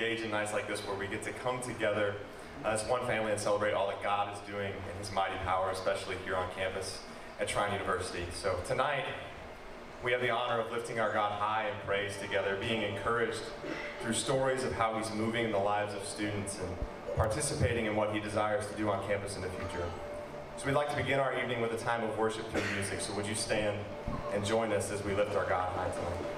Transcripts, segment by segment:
engage in nights like this where we get to come together as one family and celebrate all that God is doing in His mighty power, especially here on campus at Trine University. So tonight, we have the honor of lifting our God high in praise together, being encouraged through stories of how He's moving in the lives of students and participating in what He desires to do on campus in the future. So we'd like to begin our evening with a time of worship through music. So would you stand and join us as we lift our God high tonight?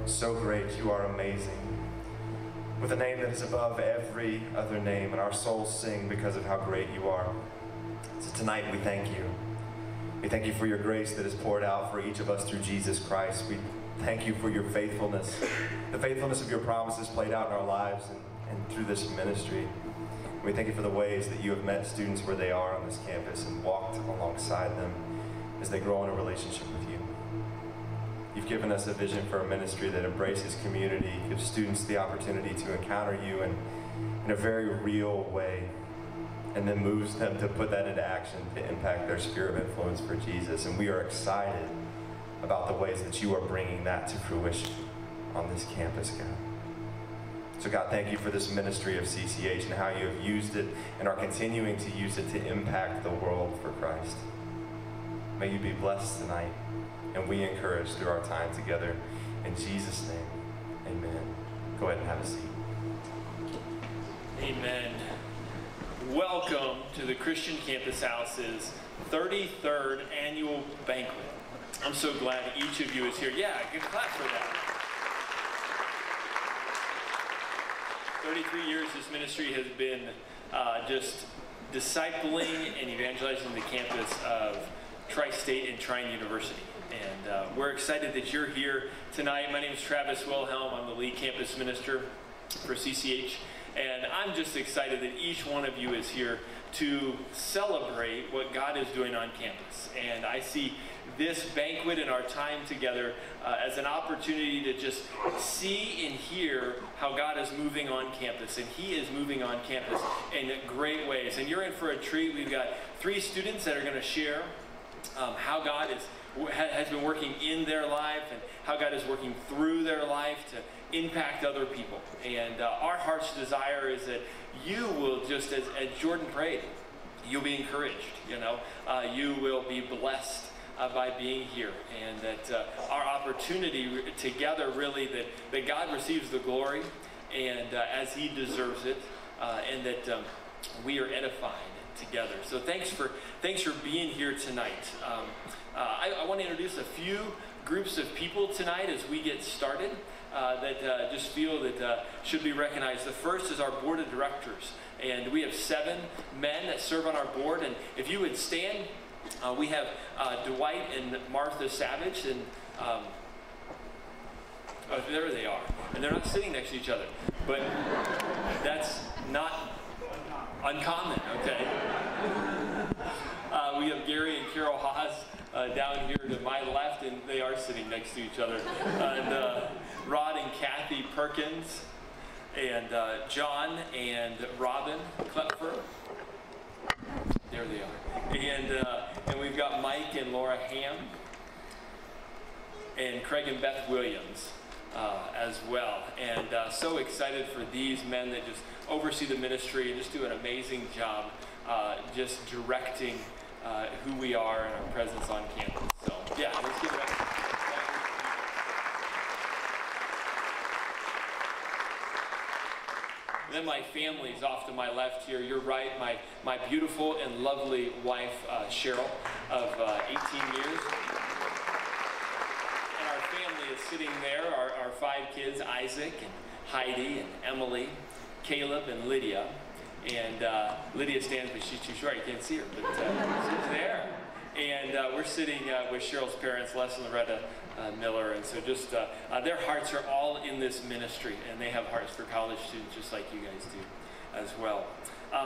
So great, you are amazing. With a name that is above every other name, and our souls sing because of how great you are. So tonight we thank you. We thank you for your grace that is poured out for each of us through Jesus Christ. We thank you for your faithfulness, the faithfulness of your promises played out in our lives and through this ministry. We thank you for the ways that you have met students where they are on this campus and walked alongside them as they grow in a relationship with you. You've given us a vision for a ministry that embraces community, gives students the opportunity to encounter you in a very real way, and then moves them to put that into action to impact their sphere of influence for Jesus. And we are excited about the ways that you are bringing that to fruition on this campus, God. So God, thank you for this ministry of CCH and how you have used it and are continuing to use it to impact the world for Christ. May you be blessed tonight, and we encourage through our time together. In Jesus' name, amen. Go ahead and have a seat. Amen. Welcome to the Christian Campus House's 33rd annual banquet. I'm so glad each of you is here. Yeah, good clap for that. 33 years this ministry has been just discipling and evangelizing the campus of Tri-State and Trine University. And we're excited that you're here tonight. My name is Travis Wilhelm. I'm the lead campus minister for CCH. And I'm just excited that each one of you is here to celebrate what God is doing on campus. And I see this banquet and our time together as an opportunity to just see and hear how God is moving on campus. And He is moving on campus in great ways. And you're in for a treat. We've got 3 students that are going to share how God has been working in their life and how God is working through their life to impact other people. And our heart's desire is that you will, just as Jordan prayed, you'll be encouraged, you will be blessed by being here, and that our opportunity together really that God receives the glory and as He deserves it, and that we are edified together. So thanks for being here tonight. I want to introduce a few groups of people tonight as we get started that just feel that should be recognized. The first is our board of directors, and we have 7 men that serve on our board. And if you would stand, we have Dwight and Martha Savage, and oh, there they are. And they're not sitting next to each other, but that's not uncommon, okay? We have Gary and Carol Haas down here to my left, and they are sitting next to each other. And Rod and Kathy Perkins, and John and Robin Klepfer. There they are. And we've got Mike and Laura Ham, and Craig and Beth Williams as well. And so excited for these men that just oversee the ministry and just do an amazing job just directing who we are and our presence on campus. So yeah, let's give it up. Then my family is off to my left here. You're right, my beautiful and lovely wife, Cheryl, of 18 years. And our family is sitting there, our 5 kids, Isaac and Heidi and Emily, Caleb and Lydia. And Lydia stands, but she's too short, you can't see her, but she's there. And we're sitting with Cheryl's parents, Les and Loretta Miller, and so just their hearts are all in this ministry, and they have hearts for college students just like you guys do as well.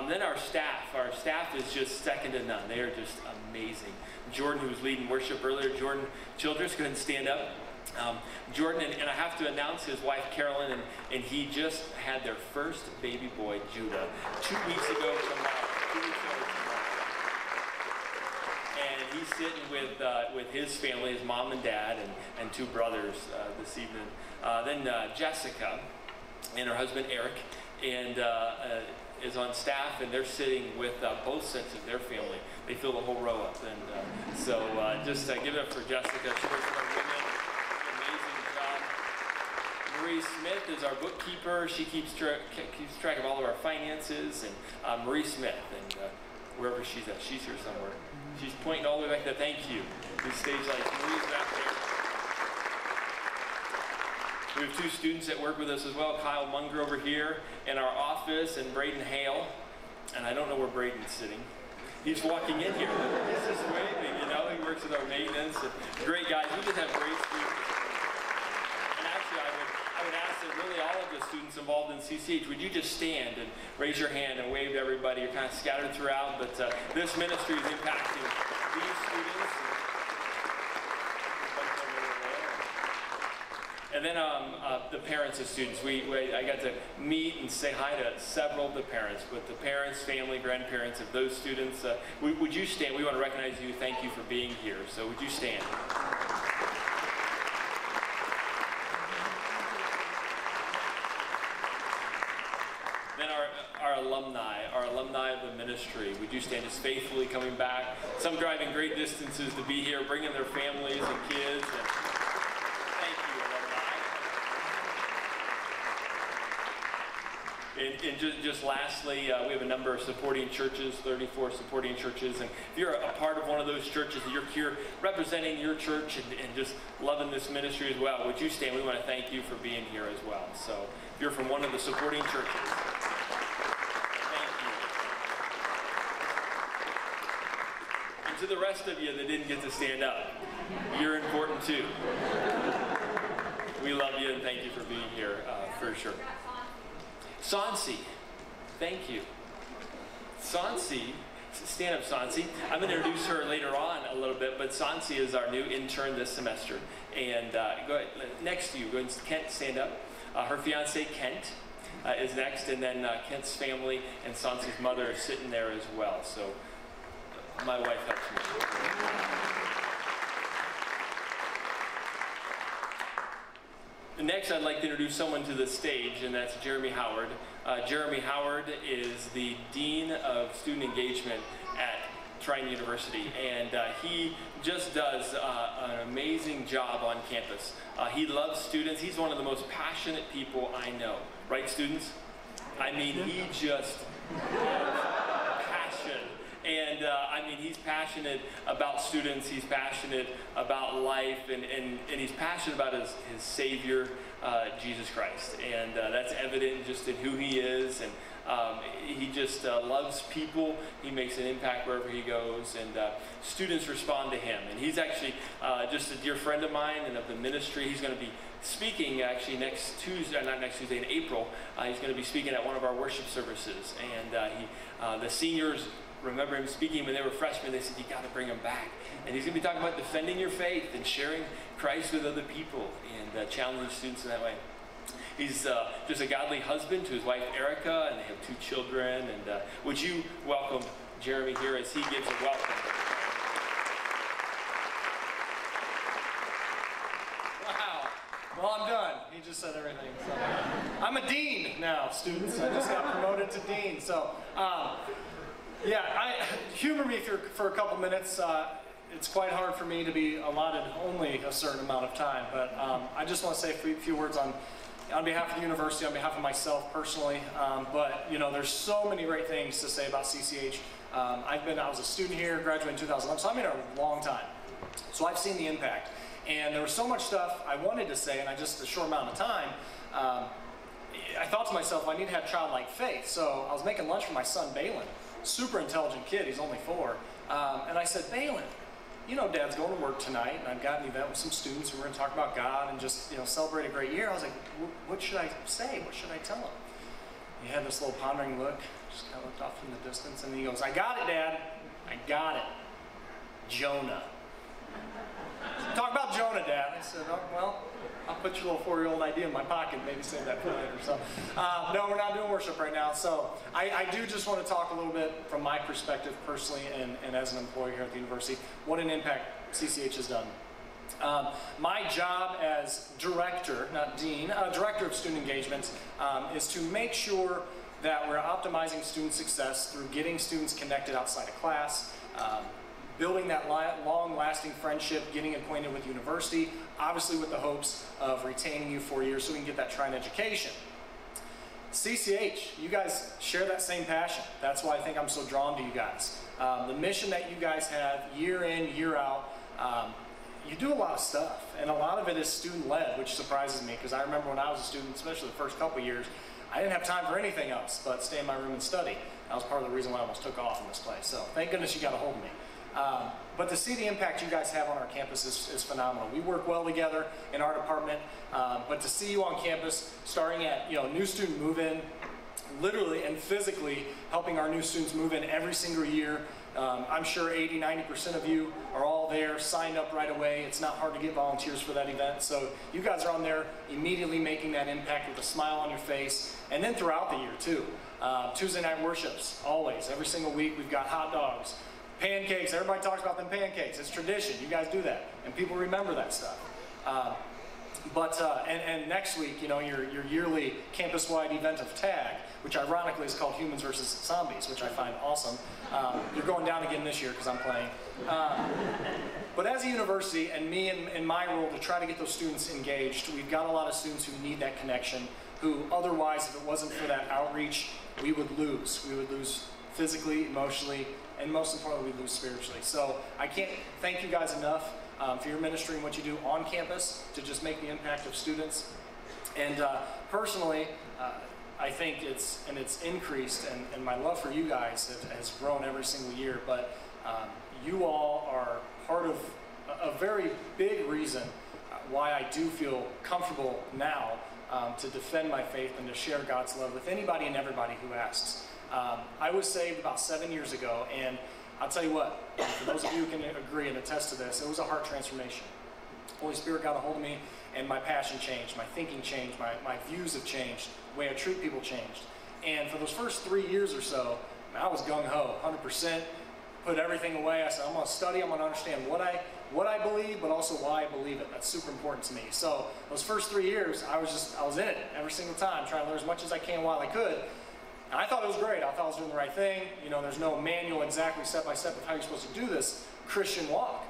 Then our staff is just second to none. They are just amazing. Jordan, who was leading worship earlier, Jordan Childress, go ahead and stand up. Jordan, and I have to announce his wife Carolyn, and he just had their first baby boy, Judah, 2 weeks ago tomorrow. 2 weeks ago tomorrow. And he's sitting with his family, his mom and dad, and 2 brothers this evening. Then Jessica and her husband Eric, and is on staff, and they're sitting with both sets of their family. They fill the whole row up, and so just give it up for Jessica. She works with our women. Amazing job. Marie Smith is our bookkeeper. She keeps track of all of our finances, and Marie Smith, and wherever she's at, she's here somewhere. She's pointing all the way back there. Thank you. These stage lights. Marie's back there. We have 2 students that work with us as well. Kyle Munger over here in our office, and Braden Hale. And I don't know where Braden's sitting. He's walking in here. He's just waving, you know. He works with our maintenance. Great guys. We just have great students. And actually, I would ask that really all of the students involved in CCH, would you just stand and raise your hand and wave to everybody? You're kind of scattered throughout, but this ministry is impacting these students. And then the parents of students. I got to meet and say hi to several of the parents, but the parents, family, grandparents of those students. Would you stand? We want to recognize you. Thank you for being here. So would you stand? Then our alumni of the ministry. Would you stand just faithfully coming back? Some driving great distances to be here, bringing their families and kids. And just lastly, we have a number of supporting churches, 34 supporting churches. And if you're a part of one of those churches, you're here representing your church and just loving this ministry as well, would you stand? We want to thank you for being here as well. So if you're from one of the supporting churches, thank you. And to the rest of you that didn't get to stand up, you're important too. We love you and thank you for being here for sure. Sansi, thank you. Sansi, stand up Sansi. I'm going to introduce her later on a little bit, but Sansi is our new intern this semester. And go ahead, next to you, go ahead and Kent, stand up. Her fiance Kent is next, and then Kent's family and Sansi's mother are sitting there as well. So my wife helps me. Next, I'd like to introduce someone to the stage, and that's Jeremy Howard. Jeremy Howard is the Dean of Student Engagement at Trine University, and he just does an amazing job on campus. He loves students. He's one of the most passionate people I know. Right, students? I mean, he just passion. And I mean, he's passionate about students, he's passionate about life, and he's passionate about his Savior, Jesus Christ. And that's evident just in who he is, and he just loves people. He makes an impact wherever he goes, and students respond to him. And he's actually just a dear friend of mine and of the ministry. He's going to be speaking actually next Tuesday, not next Tuesday, in April. He's going to be speaking at one of our worship services, and the seniors remember him speaking when they were freshmen. They said, you got to bring him back. And he's going to be talking about defending your faith and sharing Christ with other people and challenging students in that way. He's just a godly husband to his wife Erica, and they have 2 children. And would you welcome Jeremy here as he gives a welcome? Wow, Well, I'm done. He just said everything. So. I'm a dean now, students. I just got promoted to dean. So, yeah, humor me for a couple minutes. It's quite hard for me to be allotted only a certain amount of time, but I just want to say a few words on behalf of the university, on behalf of myself personally. But you know, there's so many great things to say about CCH. I was a student here, graduated in 2011, so I'm here a long time. So I've seen the impact. And there was so much stuff I wanted to say in just a short amount of time. I thought to myself, I need to have childlike faith. So I was making lunch for my son, Balin, super intelligent kid, he's only 4. And I said, Balin, you know, Dad's going to work tonight, and I've got an event with some students, and we're going to talk about God and just, you know, celebrate a great year. I was like, what should I say? What should I tell him? He had this little pondering look, just kind of looked off in the distance, and he goes, I got it, Dad. I got it. Jonah. Talk about Jonah, Dad. I said, oh, well, I'll put your little 4-year-old idea in my pocket, maybe save that for later. So, no, we're not doing worship right now. So I do just want to talk a little bit from my perspective personally and as an employee here at the university, what an impact CCH has done. My job as director, not dean, director of student engagement is to make sure that we're optimizing student success through getting students connected outside of class, building that long-lasting friendship, getting acquainted with university, obviously with the hopes of retaining you 4 years so we can get that Trine education. CCH, you guys share that same passion. That's why I think I'm so drawn to you guys. The mission that you guys have year in, year out, you do a lot of stuff, and a lot of it is student-led, which surprises me, because I remember when I was a student, especially the first couple years, I didn't have time for anything else but stay in my room and study. That was part of the reason why I almost took off in this place, so thank goodness you got a hold of me. But to see the impact you guys have on our campus is phenomenal. We work well together in our department, but to see you on campus, starting at new student move-in, literally and physically helping our new students move in every single year. I'm sure 80–90% of you are all there, signed up right away. It's not hard to get volunteers for that event. So you guys are on there immediately making that impact with a smile on your face, and then throughout the year too. Tuesday night worships, always, every single week we've got hot dogs. Pancakes, everybody talks about them pancakes. It's tradition, you guys do that. And people remember that stuff. And next week, your yearly campus-wide event of TAG, which ironically is called Humans versus Zombies, which I find awesome. You're going down again this year because I'm playing. But as a university, and me in my role to try to get those students engaged, we've got a lot of students who need that connection, who otherwise, if it wasn't for that outreach, we would lose. We would lose physically, emotionally, and most importantly, we lose spiritually. So I can't thank you guys enough for your ministry and what you do on campus to just make the impact of students. And personally, I think it's increased, and my love for you guys has grown every single year, but you all are part of a very big reason why I do feel comfortable now to defend my faith and to share God's love with anybody and everybody who asks. I was saved about 7 years ago, and I'll tell you what, for those of you who can agree and attest to this, it was a heart transformation. Holy Spirit got a hold of me, and my passion changed, my thinking changed, my views have changed, the way I treat people changed. And for those first 3 years or so, I was gung-ho, 100%, put everything away. I said, I'm going to study, I'm going to understand what I believe, but also why I believe it. That's super important to me. So those first 3 years, I was in it every single time, trying to learn as much as I can while I could. And I thought it was great. I thought I was doing the right thing. There's no manual exactly step-by-step of how you're supposed to do this Christian walk.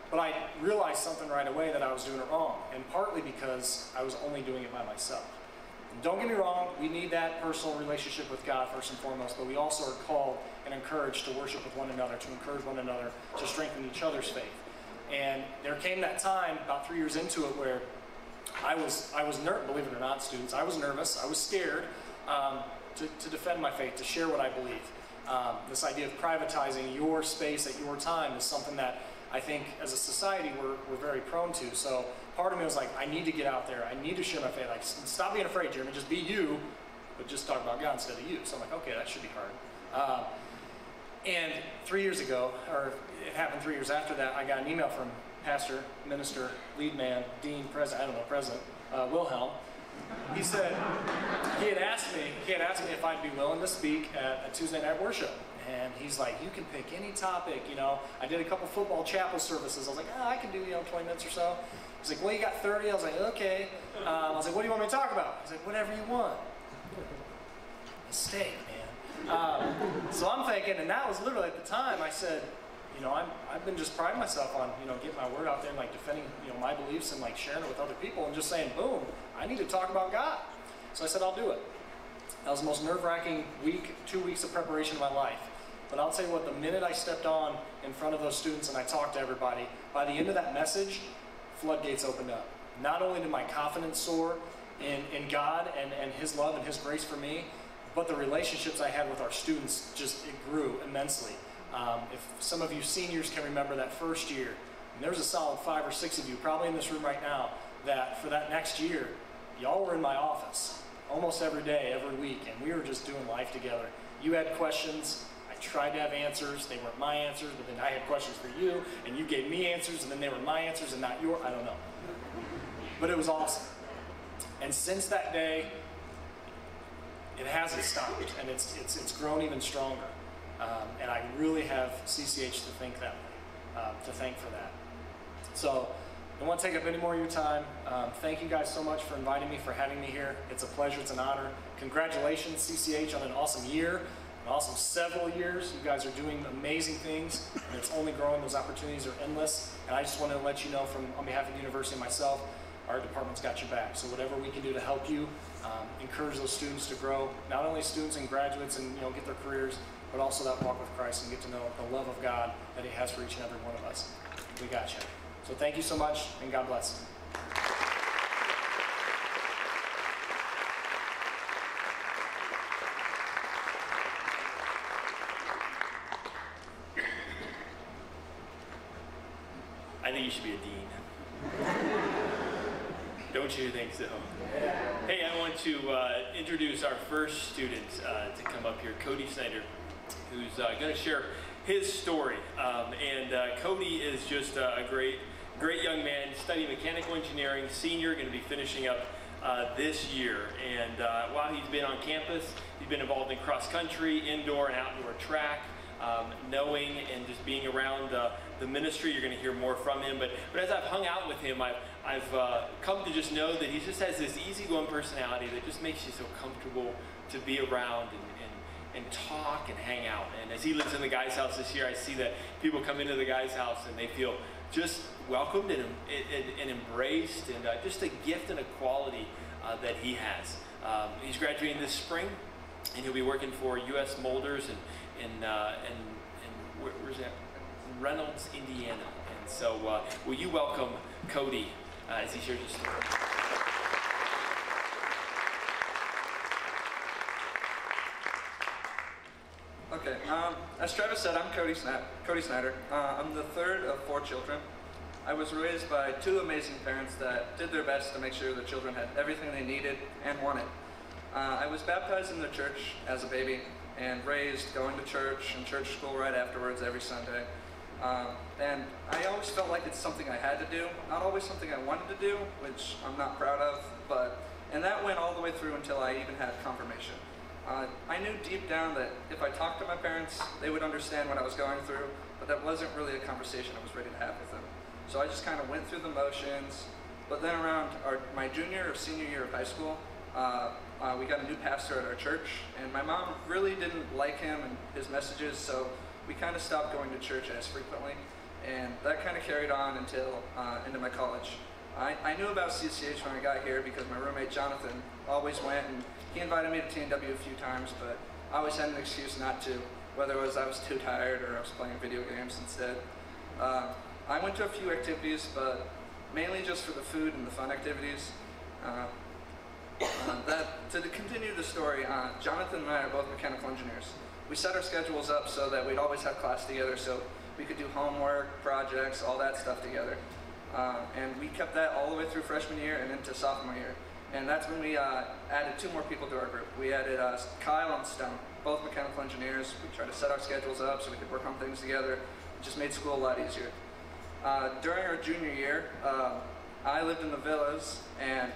But I realized something right away, that I was doing it wrong, and partly because I was only doing it by myself. And don't get me wrong, we need that personal relationship with God first and foremost, but we also are called and encouraged to worship with one another, to encourage one another, to strengthen each other's faith. And there came that time, about 3 years into it, where I was nervous, believe it or not, students, I was nervous, I was scared, to defend my faith, to share what I believe. This idea of privatizing your space at your time is something that I think as a society we're very prone to. So part of me was like, I need to get out there. I need to share my faith. Like, stop being afraid, Jeremy. Just be you, but just talk about God instead of you. So I'm like, okay, that should be hard. And 3 years ago, or it happened 3 years after that, I got an email from pastor, minister, lead man, dean, president, I don't know, president, Wilhelm. He said, he had asked me if I'd be willing to speak at a Tuesday night worship. And he's like, you can pick any topic, I did a couple football chapel services. I was like, I can do, 20 minutes or so. He's like, well, you got 30. I was like, okay. I was like, what do you want me to talk about? He's like, whatever you want. Mistake, man. So I'm thinking, and that was literally at the time, I said, you know, I've been just priding myself on, you know, getting my word out there and like defending, you know, my beliefs and like sharing it with other people and just saying, boom, I need to talk about God. So I said, I'll do it. That was the most nerve-wracking week, 2 weeks of preparation of my life. But I'll tell you what, the minute I stepped on in front of those students and I talked to everybody, by the end of that message, floodgates opened up. Not only did my confidence soar in God and His love and His grace for me, but the relationships I had with our students it grew immensely. If some of you seniors can remember that first year, and there's a solid 5 or 6 of you probably in this room right now that for that next year, y'all were in my office almost every day, every week, and we were just doing life together. You had questions, I tried to have answers, they weren't my answers, but then I had questions for you, and you gave me answers, and then they were my answers and not your, I don't know. But it was awesome. And since that day, it hasn't stopped, and it's grown even stronger. And I really have CCH to thank for that. So I don't want to take up any more of your time. Thank you guys so much for inviting me, for having me here. It's a pleasure, it's an honor. Congratulations, CCH, on an awesome year, an awesome several years. You guys are doing amazing things, and it's only growing. Those opportunities are endless. And I just want to let you know on behalf of the university and myself, our department's got your back. So whatever we can do to help you, encourage those students to grow, not only students and graduates and get their careers, but also that walk with Christ and get to know the love of God that He has for each and every one of us. We got you. So thank you so much, and God bless. I think you should be a dean. Don't you think so? Hey, I want to introduce our first student to come up here, Cody Snyder, who's going to share his story. Cody is just a great young man, studying mechanical engineering, senior, going to be finishing up this year. And while he's been on campus, he's been involved in cross country, indoor and outdoor track, knowing and just being around the ministry. You're going to hear more from him. But as I've hung out with him, I've come to just know that he just has this easygoing personality that just makes you so comfortable to be around and talk and hang out. And as he lives in the Guy's house this year, I see that people come into the Guy's house and they feel just welcomed and embraced, and just a gift and a quality that he has. He's graduating this spring, and he'll be working for U.S. Molders in where's that? Reynolds, Indiana. And so will you welcome Cody as he shares his story. Okay, as Travis said, I'm Cody Snyder. I'm the third of 4 children. I was raised by 2 amazing parents that did their best to make sure their children had everything they needed and wanted. I was baptized in the church as a baby and raised going to church and church school right afterwards every Sunday. And I always felt like it's something I had to do, not always something I wanted to do, which I'm not proud of, and that went all the way through until I even had confirmation. I knew deep down that if I talked to my parents, they would understand what I was going through, but that wasn't really a conversation I was ready to have with them. So I just kind of went through the motions, but then around my junior or senior year of high school, we got a new pastor at our church, and my mom really didn't like him and his messages, so we kind of stopped going to church as frequently, and that kind of carried on until into my college. I knew about CCH when I got here because my roommate Jonathan always went, and he invited me to TNW a few times, but I always had an excuse not to, whether it was I was too tired or I was playing video games instead. I went to a few activities, but mainly just for the food and the fun activities. To continue the story, Jonathan and I are both mechanical engineers. We set our schedules up so that we'd always have class together, so we could do homework, projects, all that stuff together. And we kept that all the way through freshman year and into sophomore year. And that's when we added 2 more people to our group. We added Kyle and Stone, both mechanical engineers. We tried to set our schedules up so we could work on things together. It just made school a lot easier. During our junior year, I lived in the villas and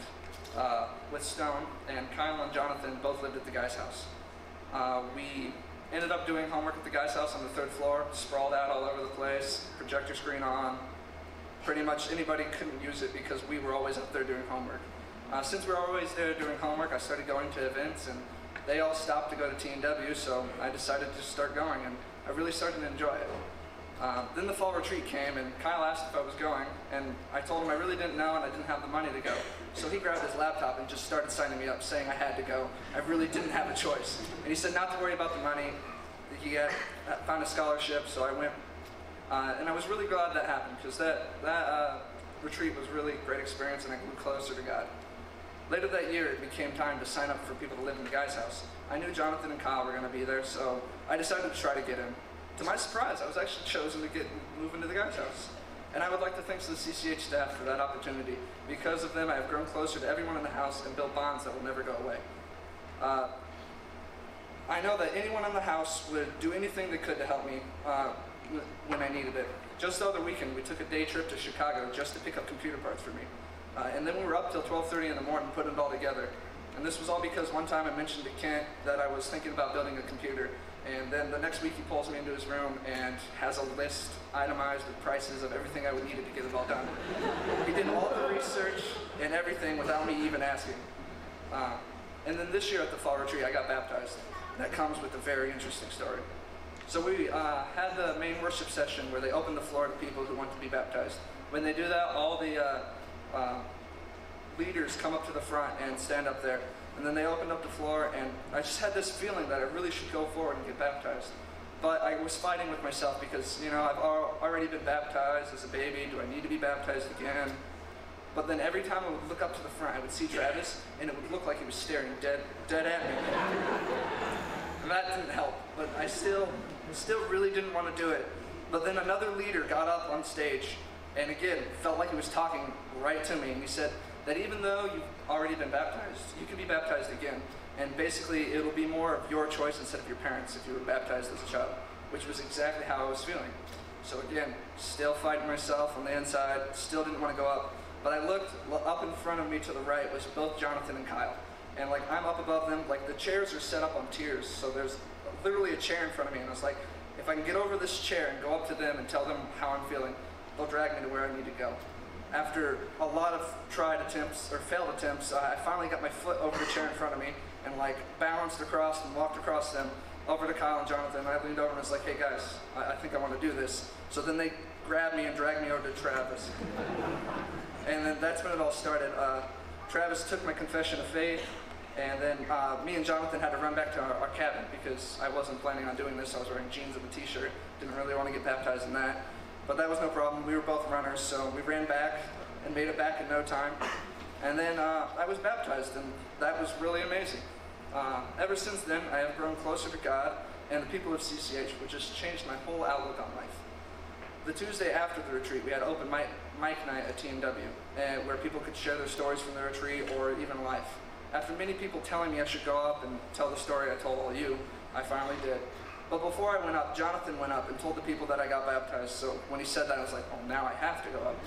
with Stone, and Kyle and Jonathan both lived at the Guy's house. We ended up doing homework at the Guy's house on the 3rd floor, sprawled out all over the place, projector screen on, pretty much anybody couldn't use it because we were always up there doing homework. Since we were always there doing homework, I started going to events, and they all stopped to go to TNW, so I decided to start going, and I really started to enjoy it. Then the fall retreat came, and Kyle asked if I was going, and I told him I really didn't know and I didn't have the money to go. So he grabbed his laptop and just started signing me up, saying I had to go. I really didn't have a choice. And he said not to worry about the money. He found a scholarship, so I went. And I was really glad that happened, because that retreat was really a great experience, and I grew closer to God. Later that year, it became time to sign up for people to live in the guy's house. I knew Jonathan and Kyle were going to be there, so I decided to try to get in. To my surprise, I was actually chosen to move into the guy's house. And I would like to thank the CCH staff for that opportunity. Because of them, I have grown closer to everyone in the house and built bonds that will never go away. I know that anyone in the house would do anything they could to help me when I needed it. Just the other weekend, we took a day trip to Chicago just to pick up computer parts for me. And then we were up till 12:30 in the morning putting it all together. And this was all because one time I mentioned to Kent that I was thinking about building a computer. And then the next week he pulls me into his room and has a list itemized with prices of everything I would need to get it all done. He did all the research and everything without me even asking. And then this year at the fall retreat, I got baptized. That comes with a very interesting story. So we had the main worship session where they open the floor to people who want to be baptized. When they do that, all the leaders come up to the front and stand up there. And then they opened up the floor, and I just had this feeling that I really should go forward and get baptized. But I was fighting with myself because, you know, I've already been baptized as a baby. Do I need to be baptized again? But then every time I would look up to the front, I would see Travis, and it would look like he was staring dead at me. And that didn't help, but I still really didn't want to do it. But then another leader got up on stage, and again, felt like he was talking right to me, and he said that even though you've already been baptized, you can be baptized again. And basically, it'll be more of your choice instead of your parents if you were baptized as a child, which was exactly how I was feeling. So again, still fighting myself on the inside, still didn't want to go up. But I looked up in front of me to the right was both Jonathan and Kyle. And like I'm up above them, like the chairs are set up on tiers. So there's literally a chair in front of me. And I was like, if I can get over this chair and go up to them and tell them how I'm feeling, they'll drag me to where I need to go. After a lot of tried attempts, or failed attempts, I finally got my foot over the chair in front of me and like balanced across and walked across them over to Kyle and Jonathan. I leaned over and was like, hey guys, I think I want to do this. So then they grabbed me and dragged me over to Travis. And then that's when it all started. Travis took my confession of faith, and then me and Jonathan had to run back to our cabin because I wasn't planning on doing this. I was wearing jeans and a t-shirt. Didn't really want to get baptized in that. But that was no problem. We were both runners, so we ran back and made it back in no time. And then I was baptized, and that was really amazing. Ever since then, I have grown closer to God and the people of CCH, which has changed my whole outlook on life. The Tuesday after the retreat, we had open mic night at TNW, where people could share their stories from the retreat or even life. After many people telling me I should go up and tell the story I told all you, I finally did. But before I went up, Jonathan went up and told the people that I got baptized, so when he said that, I was like, oh, now I have to go up.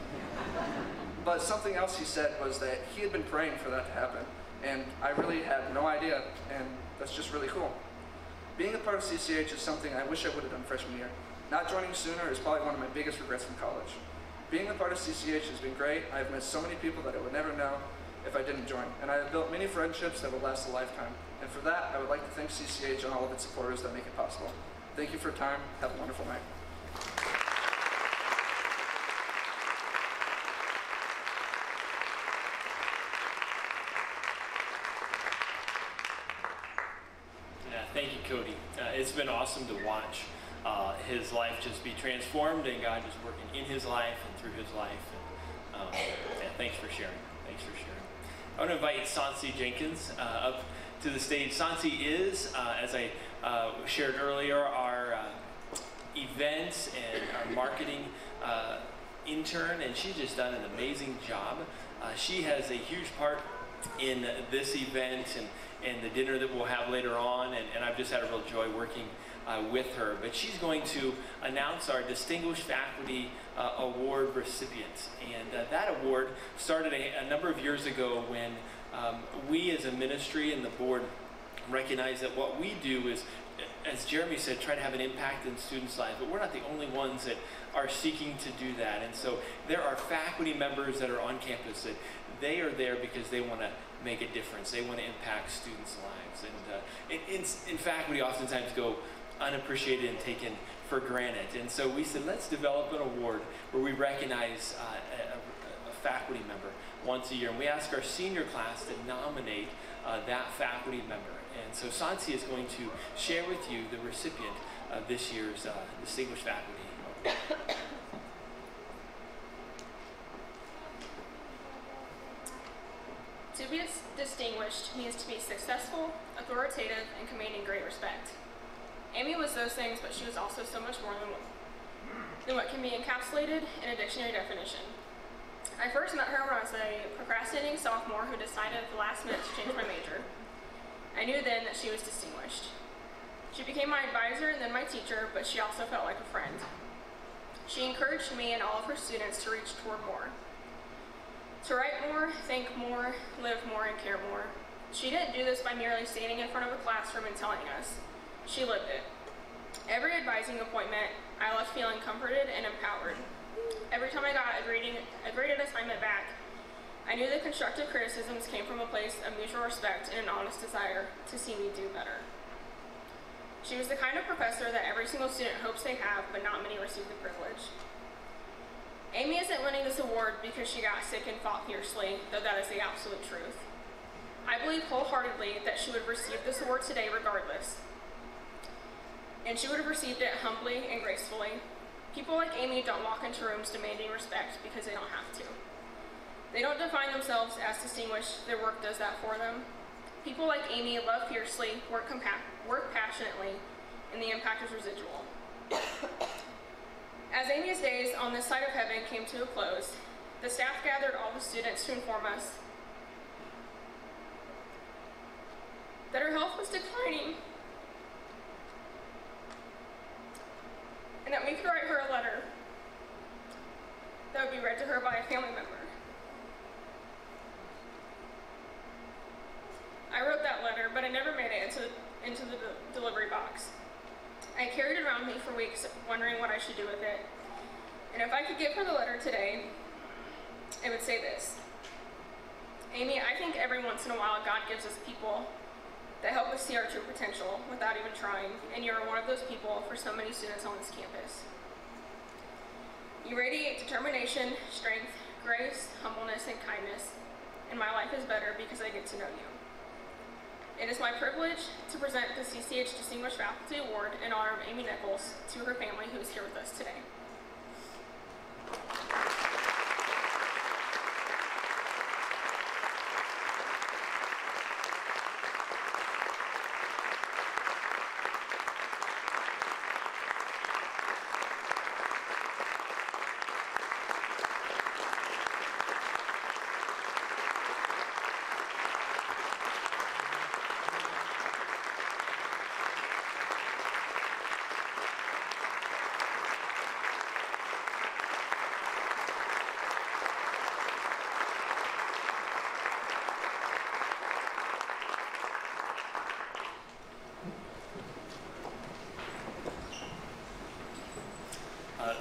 But something else he said was that he had been praying for that to happen, and I really had no idea, and that's just really cool. Being a part of CCH is something I wish I would have done freshman year. Not joining sooner is probably one of my biggest regrets from college. Being a part of CCH has been great. I have met so many people that I would never know if I didn't join, and I have built many friendships that will last a lifetime. And for that, I would like to thank CCH and all of its supporters that make it possible. Thank you for your time. Have a wonderful night. Yeah, thank you, Cody. It's been awesome to watch his life just be transformed and God just working in his life and through his life. And, yeah, thanks for sharing. Thanks for sharing. I want to invite Sansi Jenkins up to the stage. Sansi is, as I shared earlier, our events and our marketing intern, and she's just done an amazing job. She has a huge part in this event and the dinner that we'll have later on, and I've just had a real joy working with her. But she's going to announce our Distinguished Faculty Award recipients. And that award started a number of years ago when we as a ministry and the board recognized that what we do is as Jeremy said, try to have an impact in students' lives, but we're not the only ones that are seeking to do that. And so there are faculty members that are on campus that they are there because they want to make a difference. They want to impact students' lives. And in fact, we oftentimes go unappreciated and taken for granted. And so we said, let's develop an award where we recognize a faculty member once a year. And we ask our senior class to nominate that faculty member. And so Sansi is going to share with you the recipient of this year's Distinguished Faculty Award. To be distinguished means to be successful, authoritative, and commanding great respect. Amy was those things, but she was also so much more than what can be encapsulated in a dictionary definition. I first met her when I was a procrastinating sophomore who decided at the last minute to change my major. I knew then that she was distinguished. She became my advisor and then my teacher, but she also felt like a friend. She encouraged me and all of her students to reach toward more. To write more, think more, live more, and care more. She didn't do this by merely standing in front of a classroom and telling us. She lived it. Every advising appointment, I left feeling comforted and empowered. Every time I got a graded assignment back, I knew the constructive criticisms came from a place of mutual respect and an honest desire to see me do better. She was the kind of professor that every single student hopes they have, but not many receive the privilege. Amy isn't winning this award because she got sick and fought fiercely, though that is the absolute truth. I believe wholeheartedly that she would have received this award today regardless. And she would have received it humbly and gracefully. People like Amy don't walk into rooms demanding respect because they don't have to. They don't define themselves as distinguished, their work does that for them. People like Amy love fiercely, work passionately, and the impact is residual. As Amy's days on this side of heaven came to a close, the staff gathered all the students to inform us that her health was declining and that we could write her a letter that would be read to her by a family member. I wrote that letter, but I never made it into the delivery box. I carried it around me for weeks, wondering what I should do with it. And if I could give her the letter today, it would say this. Amy, I think every once in a while God gives us people that help us see our true potential without even trying, and you're one of those people for so many students on this campus. You radiate determination, strength, grace, humbleness, and kindness, and my life is better because I get to know you. It is my privilege to present the CCH Distinguished Faculty Award in honor of Amy Nichols to her family who is here with us today.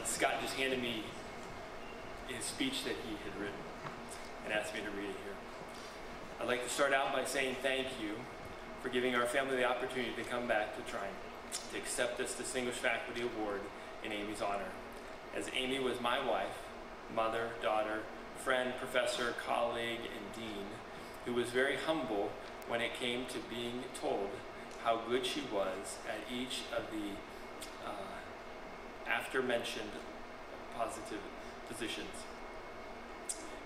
Scott just handed me his speech that he had written and asked me to read it here. I'd like to start out by saying thank you for giving our family the opportunity to come back to Trine to accept this Distinguished Faculty Award in Amy's honor. As Amy was my wife, mother, daughter, friend, professor, colleague, and dean, who was very humble when it came to being told how good she was at each of the after-mentioned positive positions.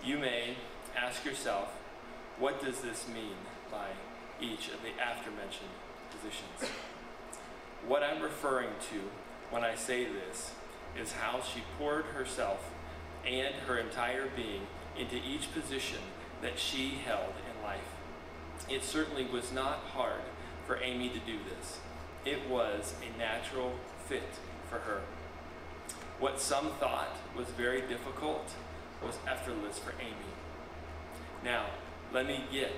You may ask yourself, what does this mean by each of the after-mentioned positions? What I'm referring to when I say this is how she poured herself and her entire being into each position that she held in life. It certainly was not hard for Amy to do this. It was a natural fit for her. What some thought was very difficult was effortless for Amy. Now, let me get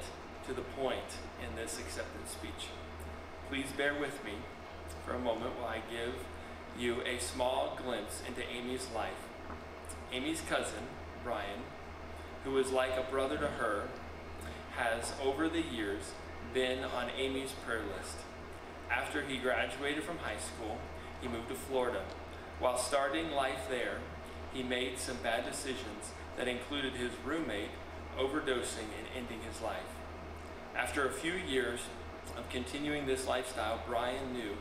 to the point in this acceptance speech. Please bear with me for a moment while I give you a small glimpse into Amy's life. Amy's cousin, Brian, who is like a brother to her, has over the years been on Amy's prayer list. After he graduated from high school, he moved to Florida. While starting life there, he made some bad decisions that included his roommate overdosing and ending his life. After a few years of continuing this lifestyle, Brian knew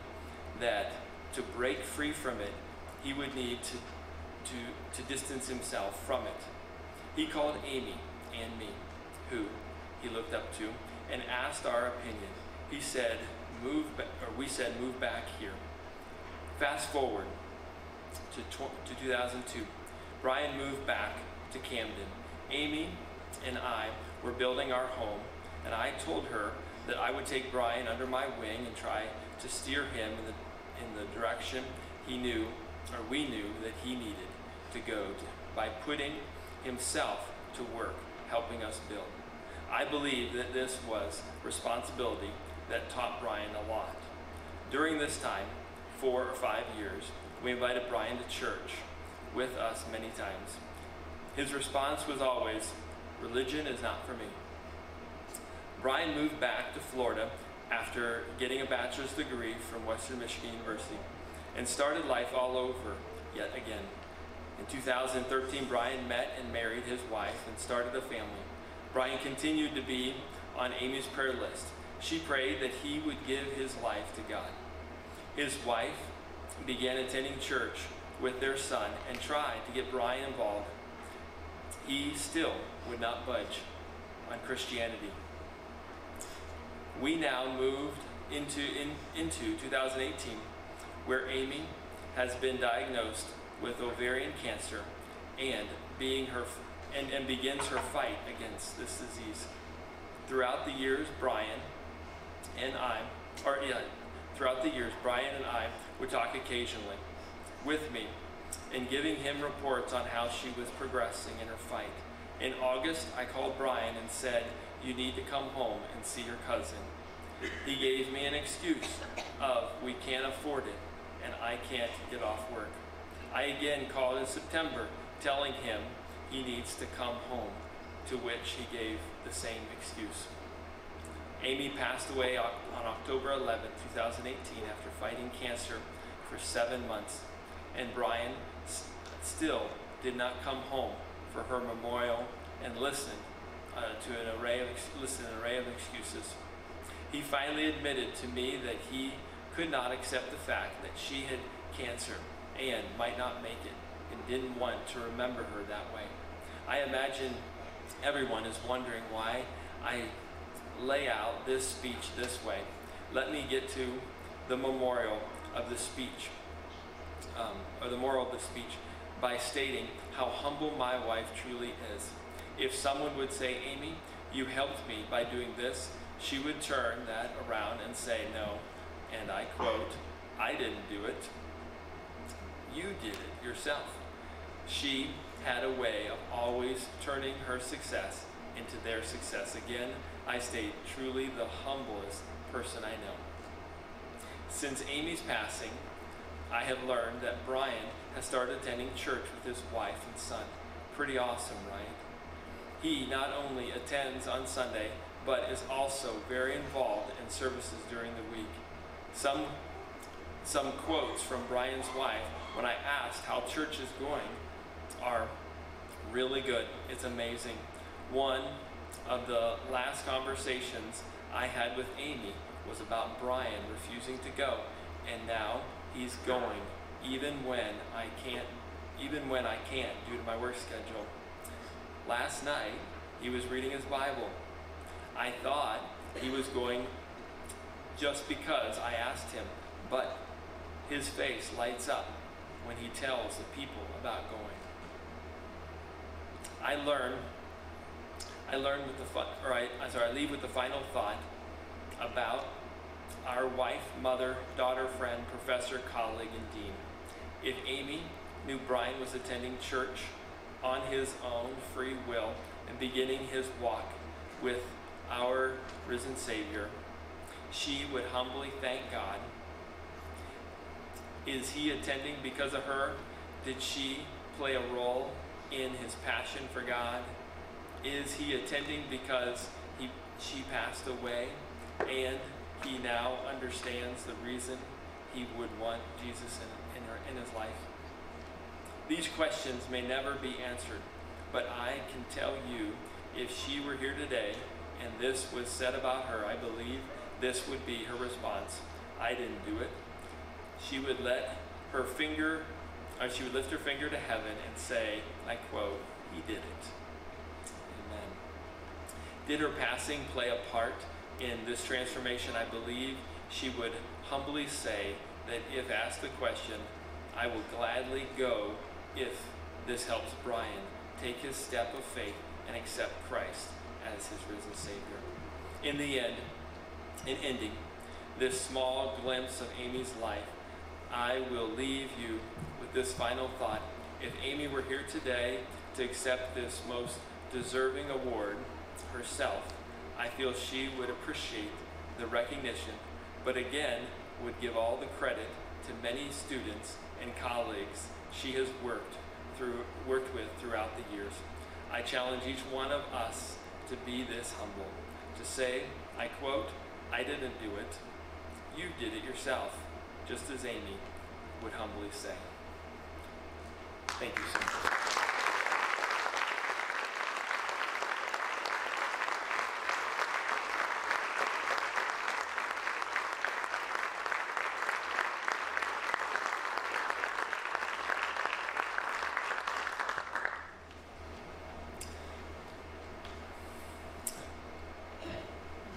that to break free from it, he would need to distance himself from it. He called Amy and me, who he looked up to, and asked our opinion. We said, move back here. Fast forward to 2002. Brian moved back to Camden. Amy and I were building our home, and I told her that I would take Brian under my wing and try to steer him in the direction we knew that he needed to go by putting himself to work helping us build. I believe that this was responsibility that taught Brian a lot. During this time, 4 or 5 years, we invited Brian to church with us many times. His response was always, "Religion is not for me." Brian moved back to Florida after getting a bachelor's degree from Western Michigan University and started life all over yet again. In 2013, Brian met and married his wife and started a family. Brian continued to be on Amy's prayer list. She prayed that he would give his life to God. His wife began attending church with their son and tried to get Brian involved. He still would not budge on Christianity. We now moved into 2018, where Amy has been diagnosed with ovarian cancer and begins her fight against this disease. Throughout the years, Brian and I would talk occasionally with me and giving him reports on how she was progressing in her fight. In August, I called Brian and said, "You need to come home and see your cousin." He gave me an excuse of, "We can't afford it and I can't get off work." I again called in September, telling him he needs to come home, to which he gave the same excuse. Amy passed away on October 11, 2018 after fighting cancer for 7 months, and Brian still did not come home for her memorial and listened to an array of excuses. He finally admitted to me that he could not accept the fact that she had cancer and might not make it, and didn't want to remember her that way. I imagine everyone is wondering why I lay out this speech this way. Let me get to the memorial of the speech, or the moral of the speech, by stating how humble my wife truly is. If someone would say, "Amy, you helped me by doing this," she would turn that around and say, "No," and I quote, "I didn't do it. You did it yourself." She had a way of always turning her success into their success. Again, I state, truly the humblest person I know. Since Amy's passing, I have learned that Brian has started attending church with his wife and son. Pretty awesome, right? He not only attends on Sunday, but is also very involved in services during the week. Some quotes from Brian's wife when I asked how church is going are really good. It's amazing. One of the last conversations I had with Amy was about Brian refusing to go, and now he's going, even when I can't due to my work schedule. Last night, he was reading his Bible. I thought he was going just because I asked him, but his face lights up when he tells the people about going. I leave with the final thought about our wife, mother, daughter, friend, professor, colleague, and dean. If Amy knew Brian was attending church on his own free will and beginning his walk with our risen Savior, she would humbly thank God Is he attending because of her? Did she play a role in his passion for God? Is he attending because she passed away and he now understands the reason he would want Jesus in his life? These questions may never be answered, but I can tell you, if she were here today and this was said about her, I believe this would be her response. I didn't do it. She would lift her finger to heaven and say, I quote, he did it. Amen. Did her passing play a part in this transformation? I believe she would humbly say that if asked the question, I will gladly go if this helps Brian take his step of faith and accept Christ as his risen Savior. In the end, in ending this small glimpse of Amy's life, I will leave you with this final thought. If Amy were here today to accept this most deserving award herself, I feel she would appreciate the recognition, but again, would give all the credit to many students and colleagues she has worked with throughout the years. I challenge each one of us to be this humble, to say, I quote, I didn't do it. You did it yourself, just as Amy would humbly say. Thank you so much.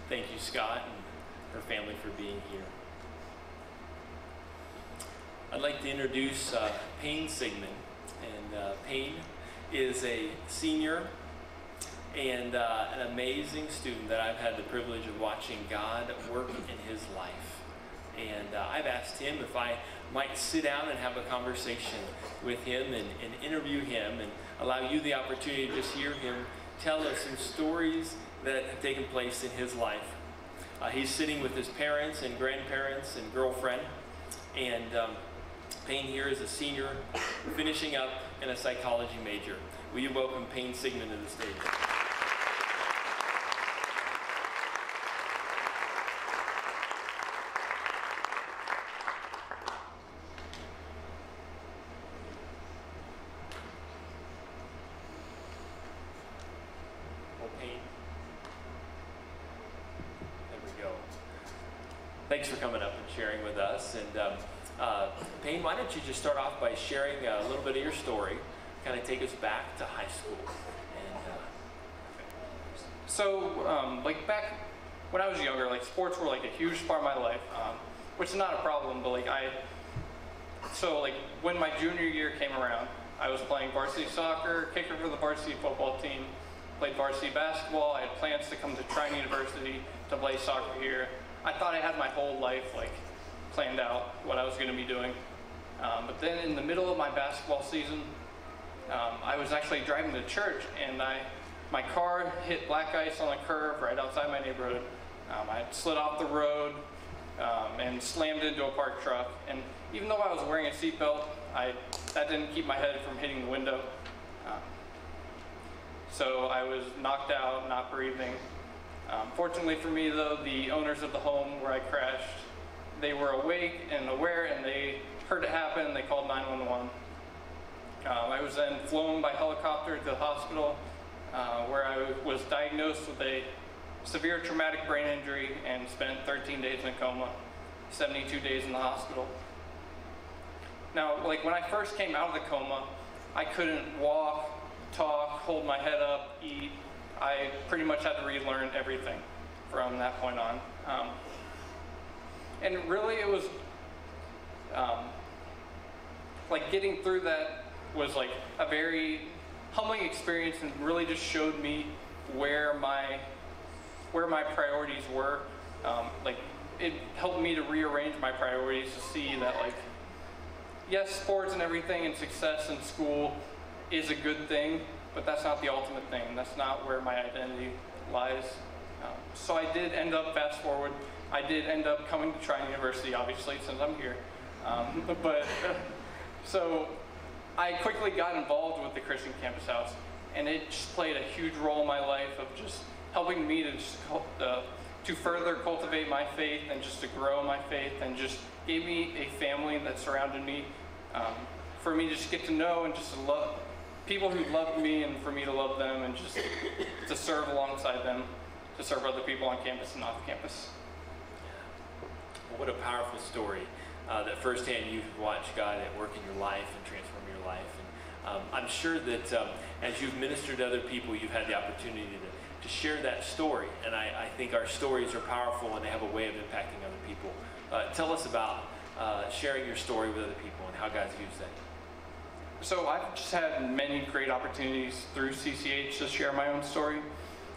Thank you, Scott, and her family for being here. I'd like to introduce Payne Sigmund. And Payne is a senior and an amazing student that I've had the privilege of watching God work in his life. And I've asked him if I might sit down and have a conversation with him and interview him and allow you the opportunity to just hear him tell us some stories that have taken place in his life. He's sitting with his parents and grandparents and girlfriend, and Payne here is a senior finishing up in a psychology major. Will you welcome Payne Sigmund to the stage? Thanks for coming up and sharing with us. And Payne, why don't you just start off by sharing a little bit of your story, kind of take us back to high school. And like back when I was younger, like sports were like a huge part of my life, which is not a problem, but like when my junior year came around, I was playing varsity soccer, kicker for the varsity football team, played varsity basketball. I had plans to come to Trine University to play soccer here. I thought I had my whole life like planned out what I was going to be doing. But then in the middle of my basketball season, I was actually driving to church and my car hit black ice on a curve right outside my neighborhood. I slid off the road and slammed into a parked truck. And even though I was wearing a seatbelt, that didn't keep my head from hitting the window. So I was knocked out, not breathing. Fortunately for me though, the owners of the home where I crashed, they were awake and aware, and they heard it happen. They called 911. I was then flown by helicopter to the hospital where I was diagnosed with a severe traumatic brain injury and spent 13 days in a coma, 72 days in the hospital. Now, like when I first came out of the coma, I couldn't walk, talk, hold my head up, eat. I pretty much had to relearn everything from that point on. And really it was, like getting through that was like a very humbling experience and really just showed me where my priorities were. Like it helped me to rearrange my priorities to see that like, yes, sports and everything and success in school is a good thing, but that's not the ultimate thing. That's not where my identity lies. So I did end up, fast forward, I did end up coming to Trine University, obviously, since I'm here. So I quickly got involved with the Christian Campus House, and it just played a huge role in my life of just helping me to further cultivate my faith and just to grow my faith, and just gave me a family that surrounded me, for me to just get to know and just to love people who loved me, and for me to love them, and just to serve alongside them, to serve other people on campus and off campus. Well, what a powerful story that firsthand you've watched God at work in your life and transform your life. And I'm sure that as you've ministered to other people, you've had the opportunity to share that story. And I think our stories are powerful, and they have a way of impacting other people. Tell us about sharing your story with other people and how God's used that. So I've just had many great opportunities through CCH to share my own story.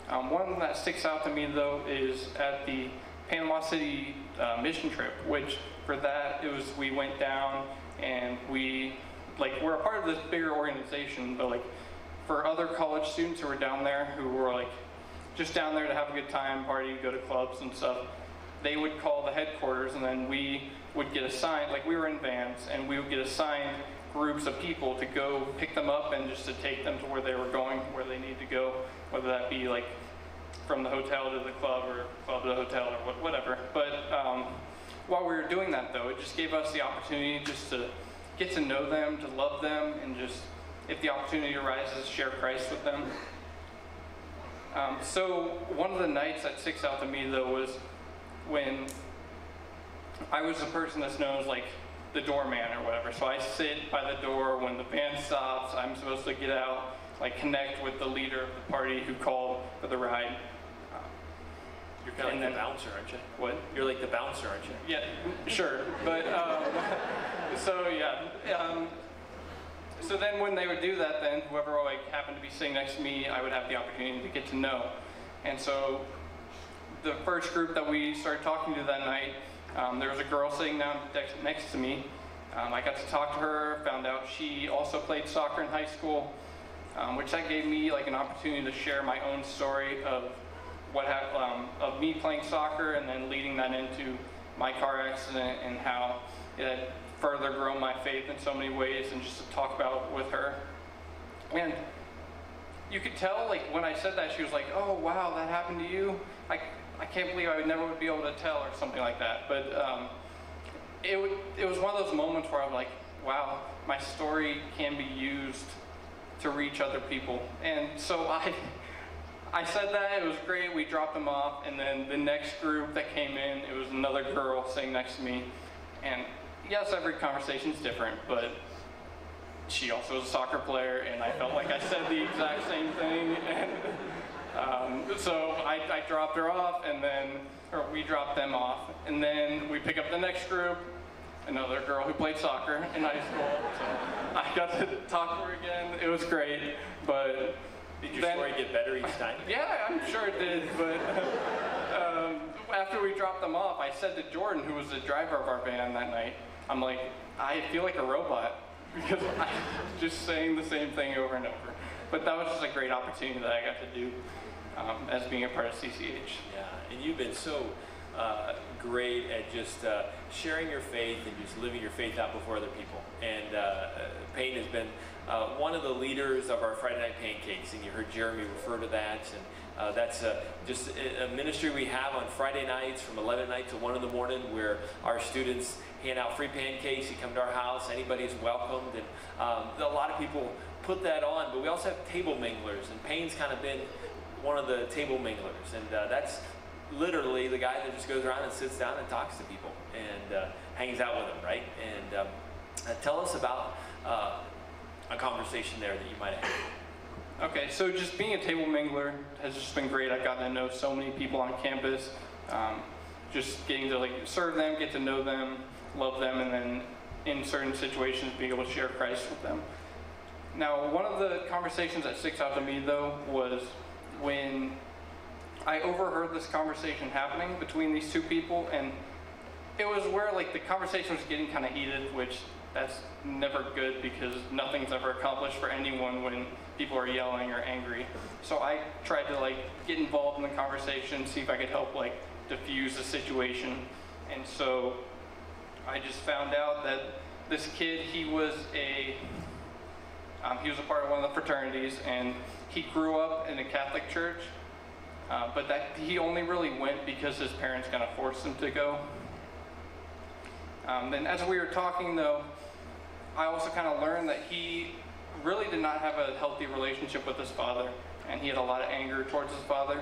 One that sticks out to me though is at the Panama City mission trip, which for that we went down and we're a part of this bigger organization, but for other college students who were down there, who were just down there to have a good time, party, go to clubs and stuff, they would call the headquarters, and then we would get assigned, we were in vans, and we would get assigned groups of people to go pick them up and just to take them to where they were going, where they need to go, whether that be from the hotel to the club or club to the hotel or whatever. But while we were doing that though, it just gave us the opportunity just to get to know them, to love them, and just, if the opportunity arises, share Christ with them. So one of the nights that sticks out to me though was when I was the person that's known as the doorman or whatever. So I sit by the door when the band stops. I'm supposed to get out, connect with the leader of the party who called for the ride. You're kind of like the bouncer, aren't you? What? You're like the bouncer, aren't you? Yeah, sure. But so yeah. So then when they would do that, then whoever happened to be sitting next to me, I would have the opportunity to get to know. And so the first group that we started talking to that night, there was a girl sitting down next to me. I got to talk to her, found out she also played soccer in high school, which that gave me an opportunity to share my own story of of me playing soccer and then leading that into my car accident and how it had further grown my faith in so many ways, and just to talk about with her. And you could tell when I said that, she was like, "Oh wow, that happened to you? I can't believe I would be able to tell," or something like that. But it was one of those moments where I'm like, wow, my story can be used to reach other people. And so I said that, it was great, we dropped them off, and then the next group that came in, it was another girl sitting next to me. And yes, every conversation's different, but she also was a soccer player, and I felt like I said the exact same thing. And so I dropped her off, or we dropped them off, and then we pick up the next group, another girl who played soccer in high school. So I got to talk to her again. It was great, but did your story get better each time? Yeah, I'm sure it did. But after we dropped them off, I said to Jordan, who was the driver of our van that night, I'm like, I feel like a robot because I'm just saying the same thing over and over. But that was just a great opportunity that I got to do as being a part of CCH. Yeah, and you've been so great at just sharing your faith and just living your faith out before other people. And Payne has been one of the leaders of our Friday Night Pancakes, and you heard Jeremy refer to that. And that's just a ministry we have on Friday nights from 11 at night to 1 in the morning, where our students hand out free pancakes. You come to our house, anybody's welcomed. And a lot of people put that on, but we also have table minglers, and Payne's kind of been one of the table minglers, and that's literally the guy that just goes around and sits down and talks to people and hangs out with them, right? And tell us about a conversation there that you might have had. Okay, so just being a table mingler has just been great. I've gotten to know so many people on campus, just getting to serve them, get to know them, love them, and then in certain situations being able to share Christ with them. Now, one of the conversations that sticks out to me though was when I overheard this conversation happening between these two people, and it was where the conversation was getting kind of heated, which that's never good because nothing's ever accomplished for anyone when people are yelling or angry. So I tried to get involved in the conversation, see if I could help diffuse the situation. And so I just found out that this kid, he was a part of one of the fraternities, and he grew up in a Catholic church, but that he only really went because his parents kind of forced him to go. Then as we were talking though, I also kind of learned that he really did not have a healthy relationship with his father, and he had a lot of anger towards his father.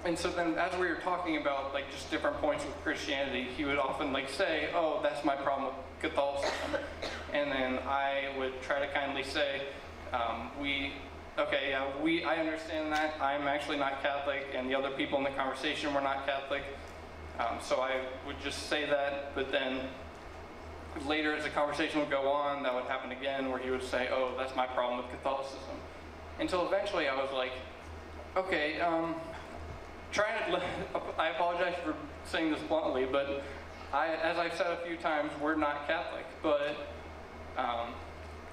And so then as we were talking about like just different points with Christianity, he would often like say, oh, that's my problem with Catholicism. And then I would try to kindly say, I understand that. I'm actually not Catholic, and the other people in the conversation were not Catholic. So I would just say that, but then later as the conversation would go on, that would happen again, where he would say, oh, that's my problem with Catholicism. Until eventually I was like, okay, I apologize for saying this bluntly, but as I've said a few times, we're not Catholic, but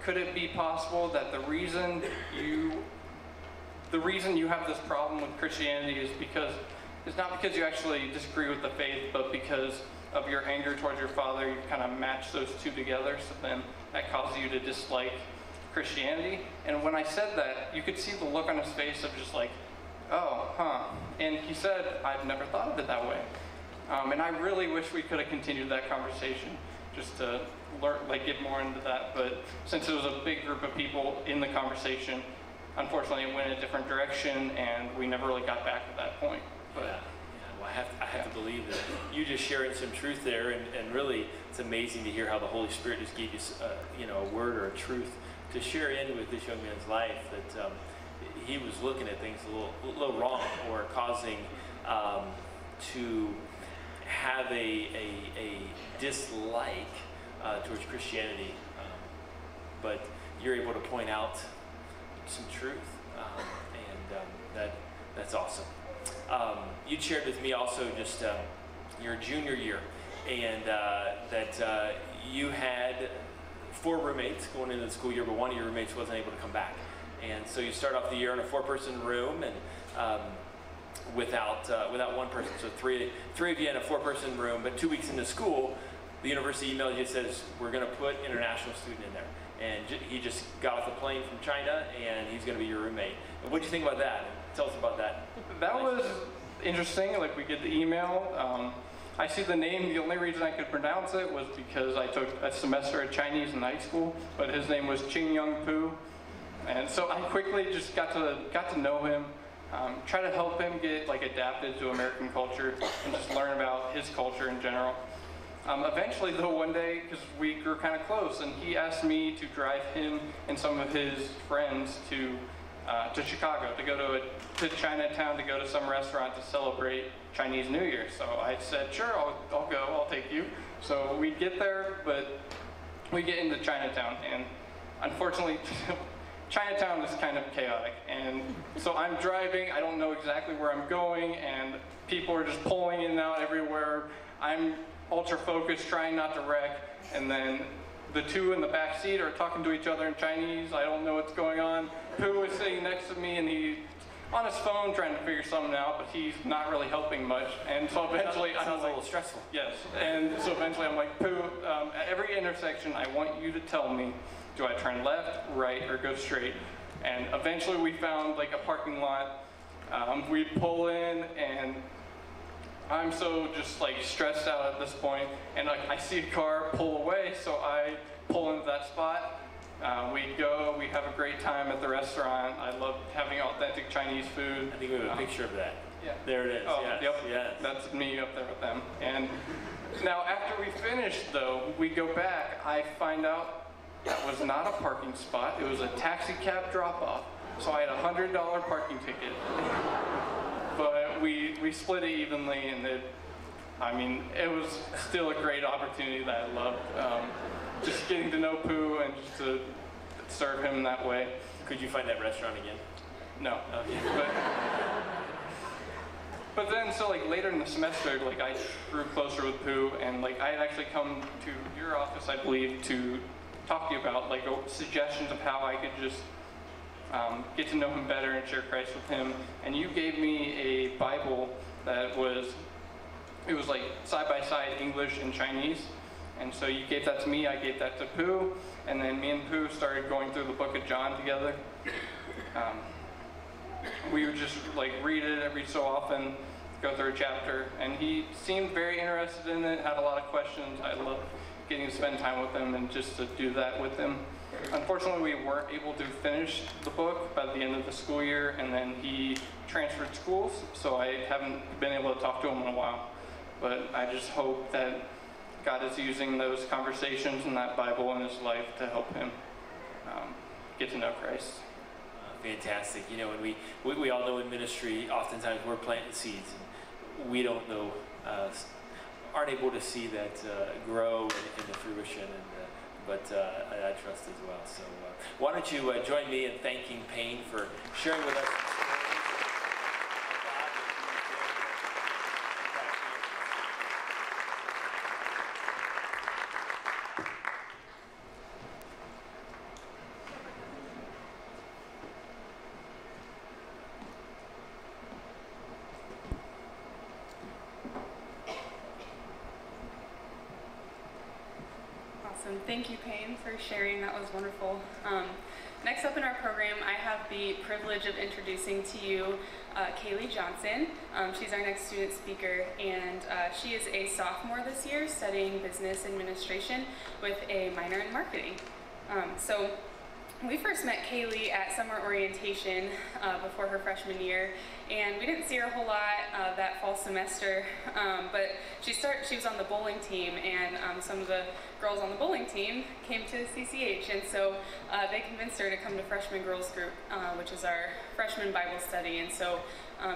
could it be possible that the reason you have this problem with Christianity is because it's not because you actually disagree with the faith, but because of your anger towards your father? You kind of match those two together, so then that causes you to dislike Christianity. And when I said that, you could see the look on his face of just like, oh, huh. And he said, I've never thought of it that way. And I really wish we could have continued that conversation just to learn, like get more into that. But since it was a big group of people in the conversation, unfortunately it went in a different direction and we never really got back to that point. But, Well, I have to believe that you just sharing some truth there, and really it's amazing to hear how the Holy Spirit just gave you a word or a truth to share in with this young man's life, that he was looking at things a little wrong, or causing to have a dislike towards Christianity, but you're able to point out some truth, and that's awesome. You shared with me also just your junior year, and that you had 4 roommates going into the school year, but one of your roommates wasn't able to come back. And so you start off the year in a 4-person room, and without one person. So three of you in a 4-person room, but 2 weeks into school, the university emailed you and says, we're going to put international student in there. And he just got off the plane from China, and he's going to be your roommate. What do you think about that? Tell us about that. That was interesting. Like, we get the email. I see the name. The only reason I could pronounce it was because I took a semester of Chinese in high school, but his name was Ching Young Pu. And so I quickly just got to know him, try to help him get like adapted to American culture and just learn about his culture in general. Eventually though, one day, because we grew kind of close, and he asked me to drive him and some of his friends to Chicago, to go to Chinatown, to go to some restaurant to celebrate Chinese New Year. So I said, sure, I'll go, I'll take you. So we get there, but we get into Chinatown, and unfortunately, Chinatown is kind of chaotic. And so I'm driving, I don't know exactly where I'm going, and people are just pulling in and out everywhere. I'm ultra focused, trying not to wreck, and then the two in the back seat are talking to each other in Chinese. I don't know what's going on. Pooh is sitting next to me, and he's on his phone trying to figure something out, but he's not really helping much. And so eventually, sounds a little stressful. Yes. And so eventually, I'm like, Pooh, at every intersection, I want you to tell me, do I turn left, right, or go straight? And eventually, we found like a parking lot. We pull in, and I'm so just like stressed out at this point, and like I see a car pull away, so I pull into that spot. We go, we have a great time at the restaurant. I love having authentic Chinese food. I think we have a picture of that. Yeah. There it is. Oh, yes. yep. Yes. That's me up there with them. And now after we finished though, we go back, I find out that was not a parking spot. It was a taxi cab drop-off. So I had a $100 parking ticket. But we split it evenly, and it was still a great opportunity that I loved. Just getting to know Pooh and just to serve him that way. Could you find that restaurant again? No. Okay. But then, so like later in the semester, like I grew closer with Pooh, and like I had actually come to your office, I believe, to talk to you about like suggestions of how I could just get to know him better and share Christ with him. And you gave me a Bible that was it was like side-by-side English and Chinese. And so you gave that to me, I gave that to Pooh, and then me and Pooh started going through the book of John together. We would just like read it every so often, go through a chapter, and he seemed very interested in it, had a lot of questions. I loved getting to spend time with him and just to do that with him. Unfortunately, we weren't able to finish the book by the end of the school year, and then he transferred schools, so I haven't been able to talk to him in a while. But I just hope that God is using those conversations and that Bible in his life to help him get to know Christ. Fantastic. You know, when we all know in ministry, oftentimes we're planting seeds, and we don't know, aren't able to see that grow into fruition, but I trust as well. So why don't you join me in thanking Payne for sharing with us. Awesome. Thank you, Payne, for sharing. That was wonderful. Next up in our program, I have the privilege of introducing to you Kaylee Johnson. She's our next student speaker, and she is a sophomore this year studying business administration with a minor in marketing. So we first met Kaylee at summer orientation before her freshman year, and we didn't see her a whole lot that fall semester, but she was on the bowling team, and some of the girls on the bowling team came to CCH, and so they convinced her to come to freshman girls group, which is our freshman Bible study, and so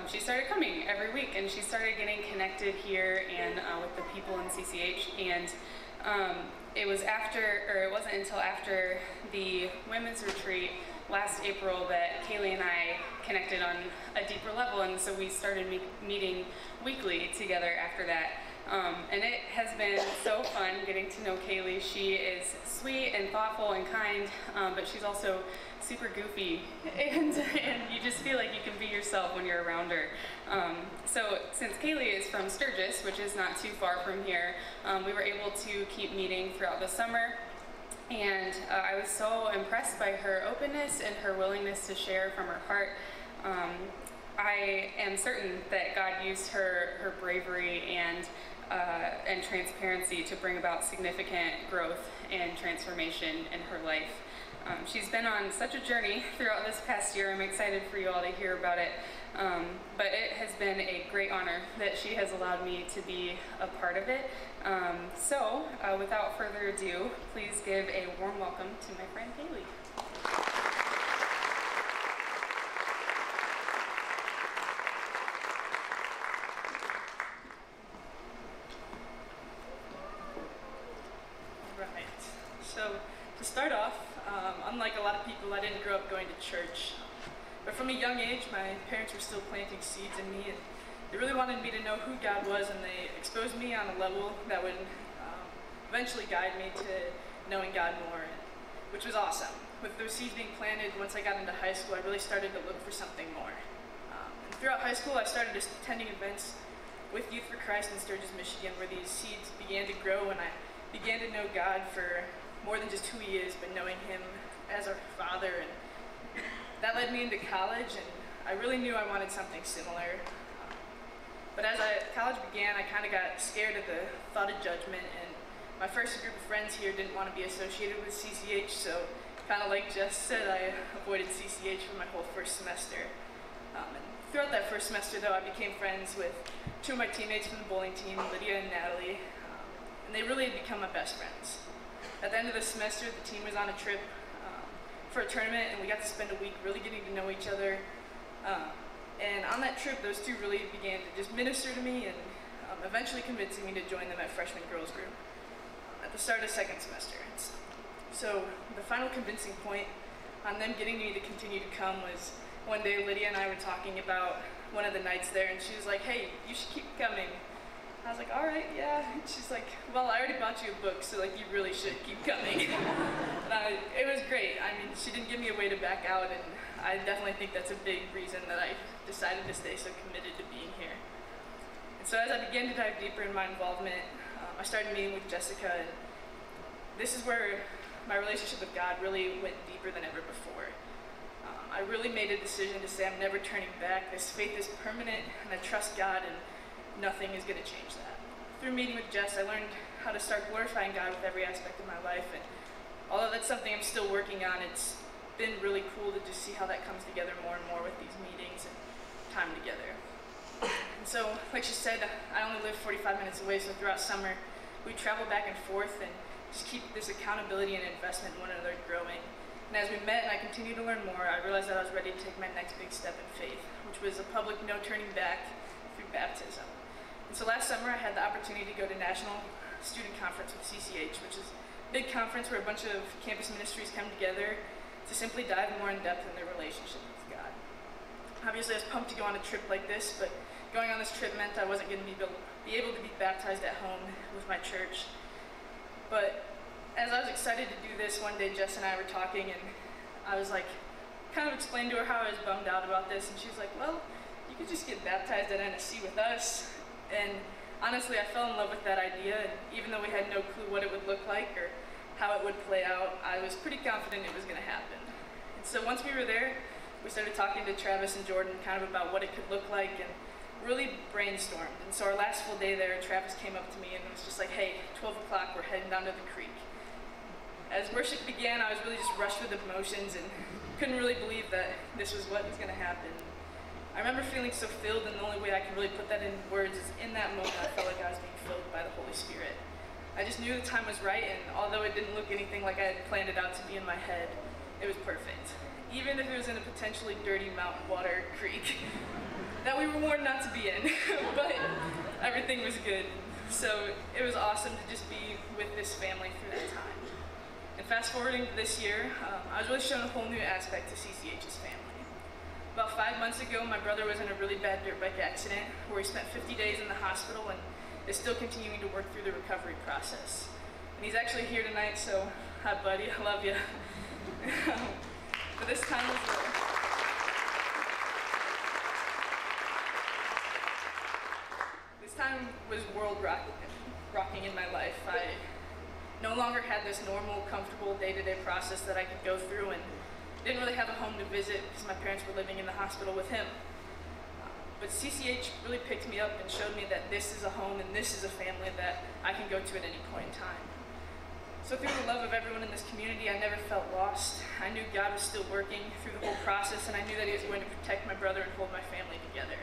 she started coming every week, and she started getting connected here and with the people in CCH, and it wasn't until after the women's retreat last April that Kaylee and I connected on a deeper level, and so we started meeting weekly together after that. And it has been so fun getting to know Kaylee. She is sweet and thoughtful and kind, but she's also super goofy, and you just feel like you can be yourself when you're around her. So since Kaylee is from Sturgis, which is not too far from here, we were able to keep meeting throughout the summer, and I was so impressed by her openness and her willingness to share from her heart. I am certain that God used her bravery and transparency to bring about significant growth and transformation in her life. She's been on such a journey throughout this past year. I'm excited for you all to hear about it. But it has been a great honor that she has allowed me to be a part of it. So without further ado, please give a warm welcome to my friend Kaylee. So to start off, unlike a lot of people, I didn't grow up going to church. But from a young age, my parents were still planting seeds in me, and they really wanted me to know who God was, and they exposed me on a level that would eventually guide me to knowing God more, which was awesome. With those seeds being planted, once I got into high school, I really started to look for something more. And throughout high school, I started attending events with Youth for Christ in Sturgis, Michigan, where these seeds began to grow, and I began to know God for more than just who he is, but knowing him as our Father. And that led me into college, and I really knew I wanted something similar. But as college began, I kind of got scared of the thought of judgment, and my first group of friends here didn't want to be associated with CCH, so kind of like Jess said, I avoided CCH for my whole first semester. And throughout that first semester, though, I became friends with two of my teammates from the bowling team, Lydia and Natalie, and they really had become my best friends. At the end of the semester, the team was on a trip for a tournament, and we got to spend a week really getting to know each other. And on that trip, those two really began to just minister to me, and eventually convincing me to join them at freshman girls group at the start of second semester. So the final convincing point on them getting me to continue to come was one day Lydia and I were talking about one of the nights there, and she was like, "Hey, you should keep coming." I was like, "All right, yeah." And she's like, "Well, I already bought you a book, so like you really should keep coming." And it was great. I mean, she didn't give me a way to back out, and I definitely think that's a big reason that I decided to stay so committed to being here. And So as I began to dive deeper in my involvement, I started meeting with Jessica, and this is where my relationship with God really went deeper than ever before. I really made a decision to say I'm never turning back. This faith is permanent, and I trust God, and nothing is going to change that. Through meeting with Jess, I learned how to start glorifying God with every aspect of my life, and although that's something I'm still working on, it's been really cool to just see how that comes together more and more with these meetings and time together. And so, like she said, I only live 45 minutes away, so throughout summer, we travel back and forth and just keep this accountability and investment in one another growing. And as we met and I continued to learn more, I realized that I was ready to take my next big step in faith, which was a public no turning back through baptism. And so last summer, I had the opportunity to go to National Student Conference with CCH, which is a big conference where a bunch of campus ministries come together to simply dive more in depth in their relationship with God. Obviously, I was pumped to go on a trip like this, but going on this trip meant I wasn't going to be able to be baptized at home with my church. But as I was excited to do this, one day Jess and I were talking, and I was like, kind of explained to her how I was bummed out about this, and she was like, well, you could just get baptized at NSC with us. And honestly, I fell in love with that idea, and even though we had no clue what it would look like or how it would play out, I was pretty confident it was going to happen. And so once we were there, we started talking to Travis and Jordan kind of about what it could look like, and really brainstormed. And so our last full day there, Travis came up to me and was just like, hey, 12 o'clock, we're heading down to the creek. As worship began, I was really just rushed with emotions and couldn't really believe that this was what was going to happen. I remember feeling so filled, and the only way I can really put that in words is in that moment I felt like I was being filled by the Holy Spirit. I just knew the time was right, and although it didn't look anything like I had planned it out to be in my head, it was perfect. Even if it was in a potentially dirty mountain water creek that we were warned not to be in, but everything was good. So it was awesome to just be with this family through that time. And fast forwarding to this year, I was really shown a whole new aspect to CCH's family. About 5 months ago, my brother was in a really bad dirt bike accident where he spent 50 days in the hospital and is still continuing to work through the recovery process. And he's actually here tonight, so hi buddy, I love you. But this time was world rocking in my life. I no longer had this normal, comfortable day-to-day process that I could go through, and didn't really have a home to visit because my parents were living in the hospital with him. But CCH really picked me up and showed me that this is a home and this is a family that I can go to at any point in time. So through the love of everyone in this community, I never felt lost. I knew God was still working through the whole process, and I knew that He was going to protect my brother and hold my family together.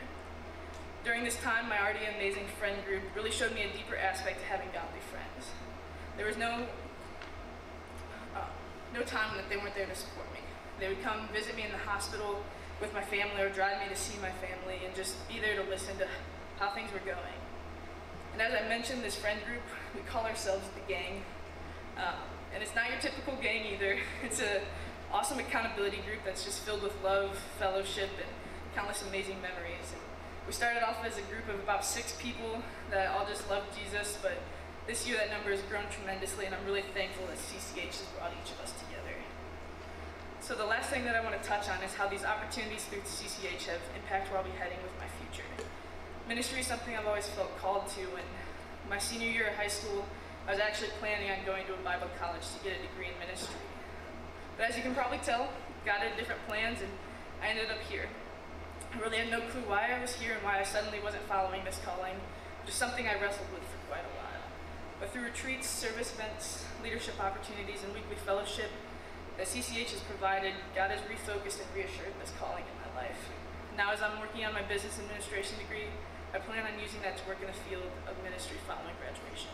During this time, my already amazing friend group really showed me a deeper aspect to having godly friends. There was no time that they weren't there to support me. They would come visit me in the hospital with my family or drive me to see my family and just be there to listen to how things were going. And as I mentioned, this friend group, we call ourselves the gang. And it's not your typical gang either. It's an awesome accountability group that's just filled with love, fellowship, and countless amazing memories. And we started off as a group of about 6 people that all just loved Jesus, but this year that number has grown tremendously, and I'm really thankful that CCH has brought each of us together. So the last thing that I want to touch on is how these opportunities through CCH have impacted where I'll be heading with my future. Ministry is something I've always felt called to, and my senior year of high school, I was actually planning on going to a Bible college to get a degree in ministry. But as you can probably tell, God had different plans, and I ended up here. I really had no clue why I was here and why I suddenly wasn't following this calling, which is something I wrestled with for quite a while. But through retreats, service events, leadership opportunities, and weekly fellowship that CCH has provided, God has refocused and reassured this calling in my life. Now as I'm working on my business administration degree, I plan on using that to work in the field of ministry following graduation.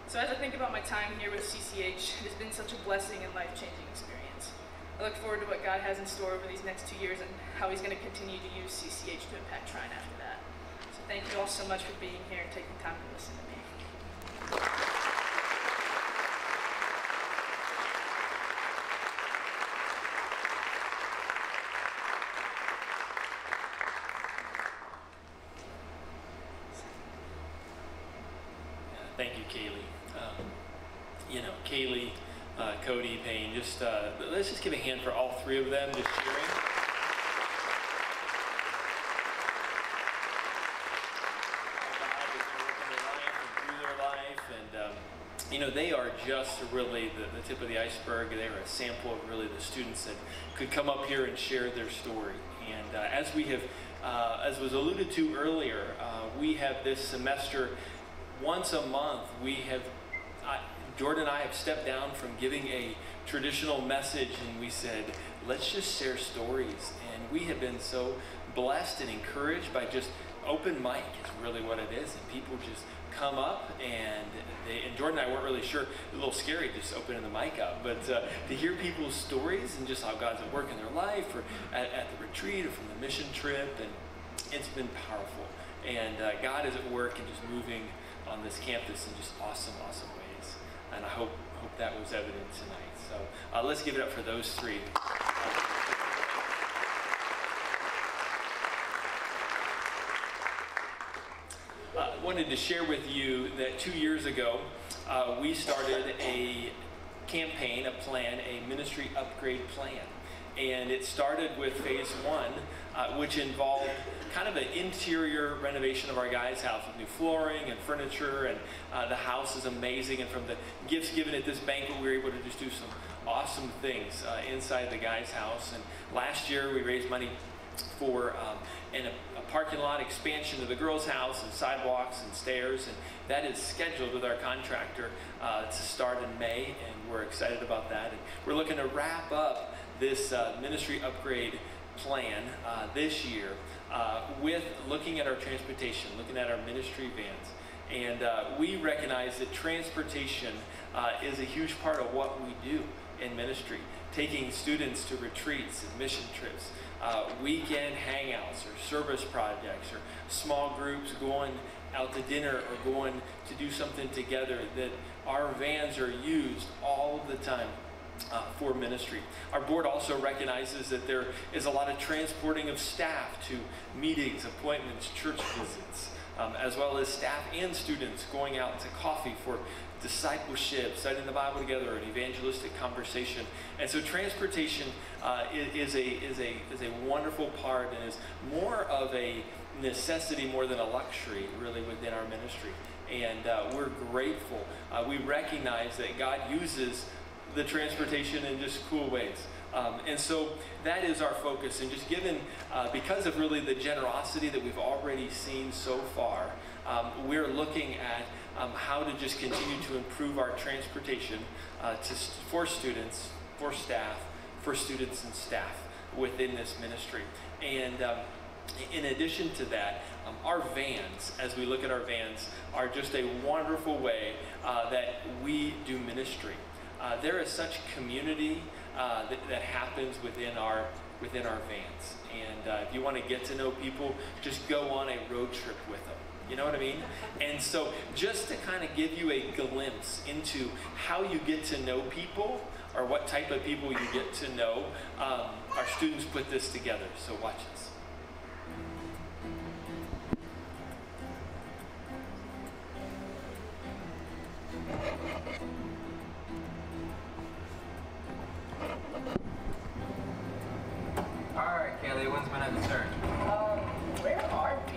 So as I think about my time here with CCH, it has been such a blessing and life-changing experience. I look forward to what God has in store over these next 2 years and how He's going to continue to use CCH to impact Trine after that. So thank you all so much for being here and taking time to listen to me. Thank you, Kaylee. Kaylee, Cody, Payne, let's just give a hand for all 3 of them just cheering. know, they are just really the tip of the iceberg. They are a sample of really the students that could come up here and share their story. And as we have, as was alluded to earlier, we have this semester, once a month, we have, Jordan and I have stepped down from giving a traditional message, and we said, let's just share stories. And we have been so blessed and encouraged by just open mic is really what it is. And people just come up, and Jordan and I weren't really sure, a little scary just opening the mic up, but to hear people's stories and just how God's at work in their life, or at the retreat, or from the mission trip, and it's been powerful. And God is at work and just moving on this campus in just awesome, awesome ways. And I hope that was evident tonight. So let's give it up for those three. Wanted to share with you that 2 years ago, we started a campaign, a plan, a ministry upgrade plan. And it started with phase 1, which involved kind of an interior renovation of our guys' house with new flooring and furniture, and the house is amazing. And from the gifts given at this banquet, we were able to just do some awesome things inside the guys' house. And last year, we raised money for a parking lot expansion of the girls' house, and sidewalks and stairs, and that is scheduled with our contractor to start in May, and we're excited about that. And we're looking to wrap up this ministry upgrade plan this year with looking at our transportation, looking at our ministry vans. And we recognize that transportation is a huge part of what we do in ministry, taking students to retreats and mission trips, weekend hangouts or service projects, or small groups going out to dinner or going to do something together, that our vans are used all the time for ministry. Our board also recognizes that there is a lot of transporting of staff to meetings, appointments, church visits, as well as staff and students going out to coffee for discipleship, studying the Bible together, an evangelistic conversation. And so transportation is a wonderful part, and is more of a necessity more than a luxury really within our ministry. And we're grateful. We recognize that God uses the transportation in just cool ways. And so that is our focus. And just given, because of really the generosity that we've already seen so far, we're looking at how to just continue to improve our transportation for students, for staff, for students and staff within this ministry. And in addition to that, our vans, as we look at our vans, are just a wonderful way that we do ministry. There is such community that happens within our vans. And if you want to get to know people, just go on a road trip with them. You know what I mean? And so just to kind of give you a glimpse into how you get to know people, or what type of people you get to know, our students put this together. So watch this. Alright, Kelly, when's my next turn? Where are we?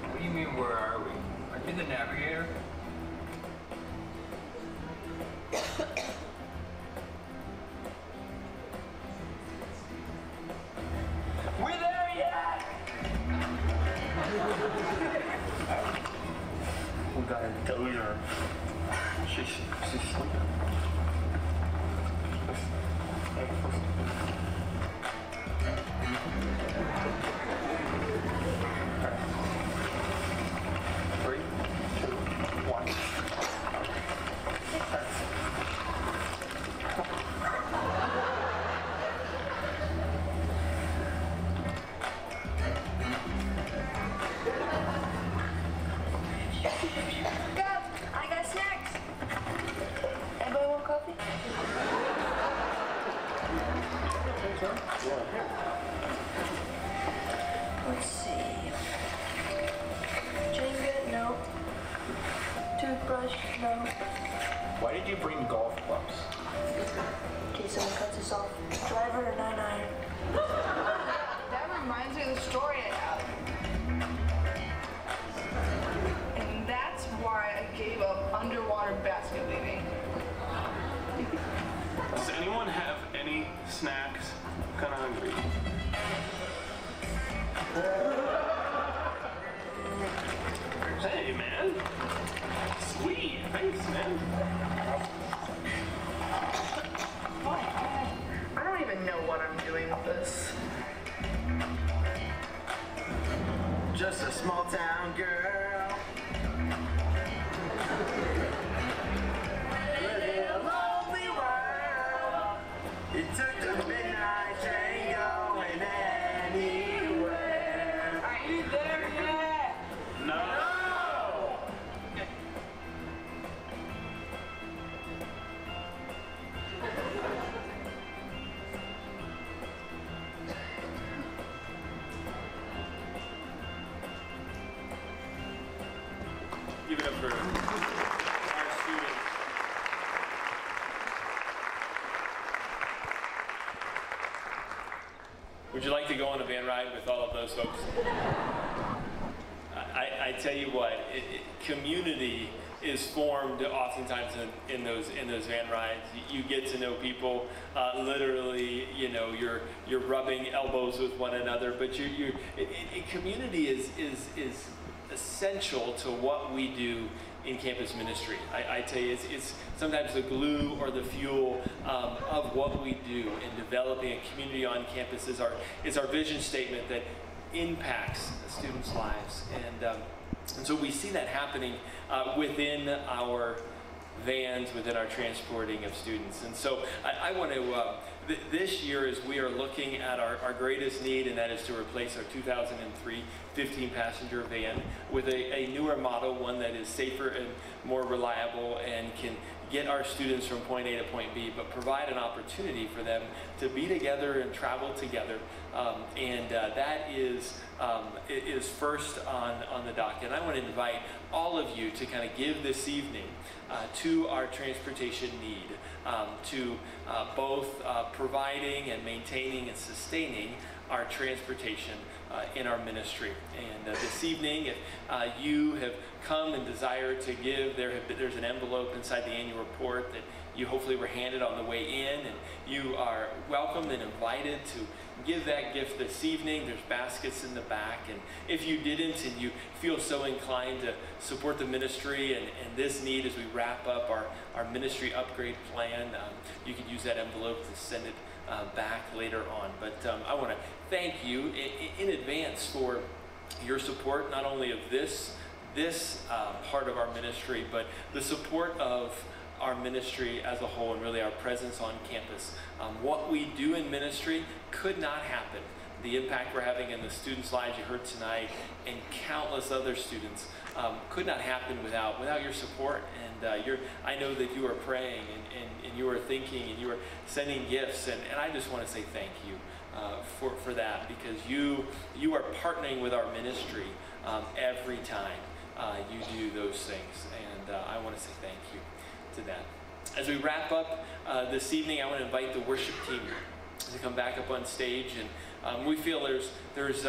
What do you mean, where are we? Aren't you the navigator? We're there yet! We got a dozer. She's sleeping. I got snacks. Anybody want coffee? Let's see. Jenga, no. Toothbrush, no. Why did you bring golf clubs? In case someone cuts us off. Driver or 9-iron? That reminds me of the story I have. And that's why I gave up underwater basketball. snacks. I'm kind of hungry. Hey, man. Sweet. Thanks, man. I don't even know what I'm doing with this. Just a small town girl. Living a lonely world. It took the midnight train going anywhere. Are you there yet? No. Give it up for our students. Would you like to go on a van ride with all of those folks? I tell you what, community is formed oftentimes in those van rides. You get to know people. Literally, you know, you're rubbing elbows with one another. But community is essential to what we do in campus ministry. I tell you, it's sometimes the glue or the fuel of what we do in developing a community on campus. Is our vision statement that impacts students' lives, and so we see that happening within our vans, within our transporting of students. And so I want to, this year as we are looking at our greatest need, and that is to replace our 2003 15-passenger van with a newer model, one that is safer and more reliable and can get our students from point A to point B, but provide an opportunity for them to be together and travel together. That is first on the docket. And I want to invite all of you to kind of give this evening to our transportation need, to both providing and maintaining and sustaining our transportation in our ministry. And this evening, if you have come and desire to give, there's an envelope inside the annual report that you hopefully were handed on the way in, and you are welcomed and invited to give that gift this evening. There's baskets in the back, and if you didn't and you feel so inclined to support the ministry and this need as we wrap up our ministry upgrade plan, you could use that envelope to send it back later on. But I want to thank you in advance for your support, not only of this part of our ministry, but the support of our ministry as a whole, and really our presence on campus. What we do in ministry could not happen. The impact we're having in the students' lives you heard tonight, and countless other students, could not happen without your support. And I know that you are praying and you are thinking and you are sending gifts, and I just want to say thank you for that, because you are partnering with our ministry every time you do those things, and I want to say thank you to that. As we wrap up this evening, I want to invite the worship team to come back up on stage, and we feel there's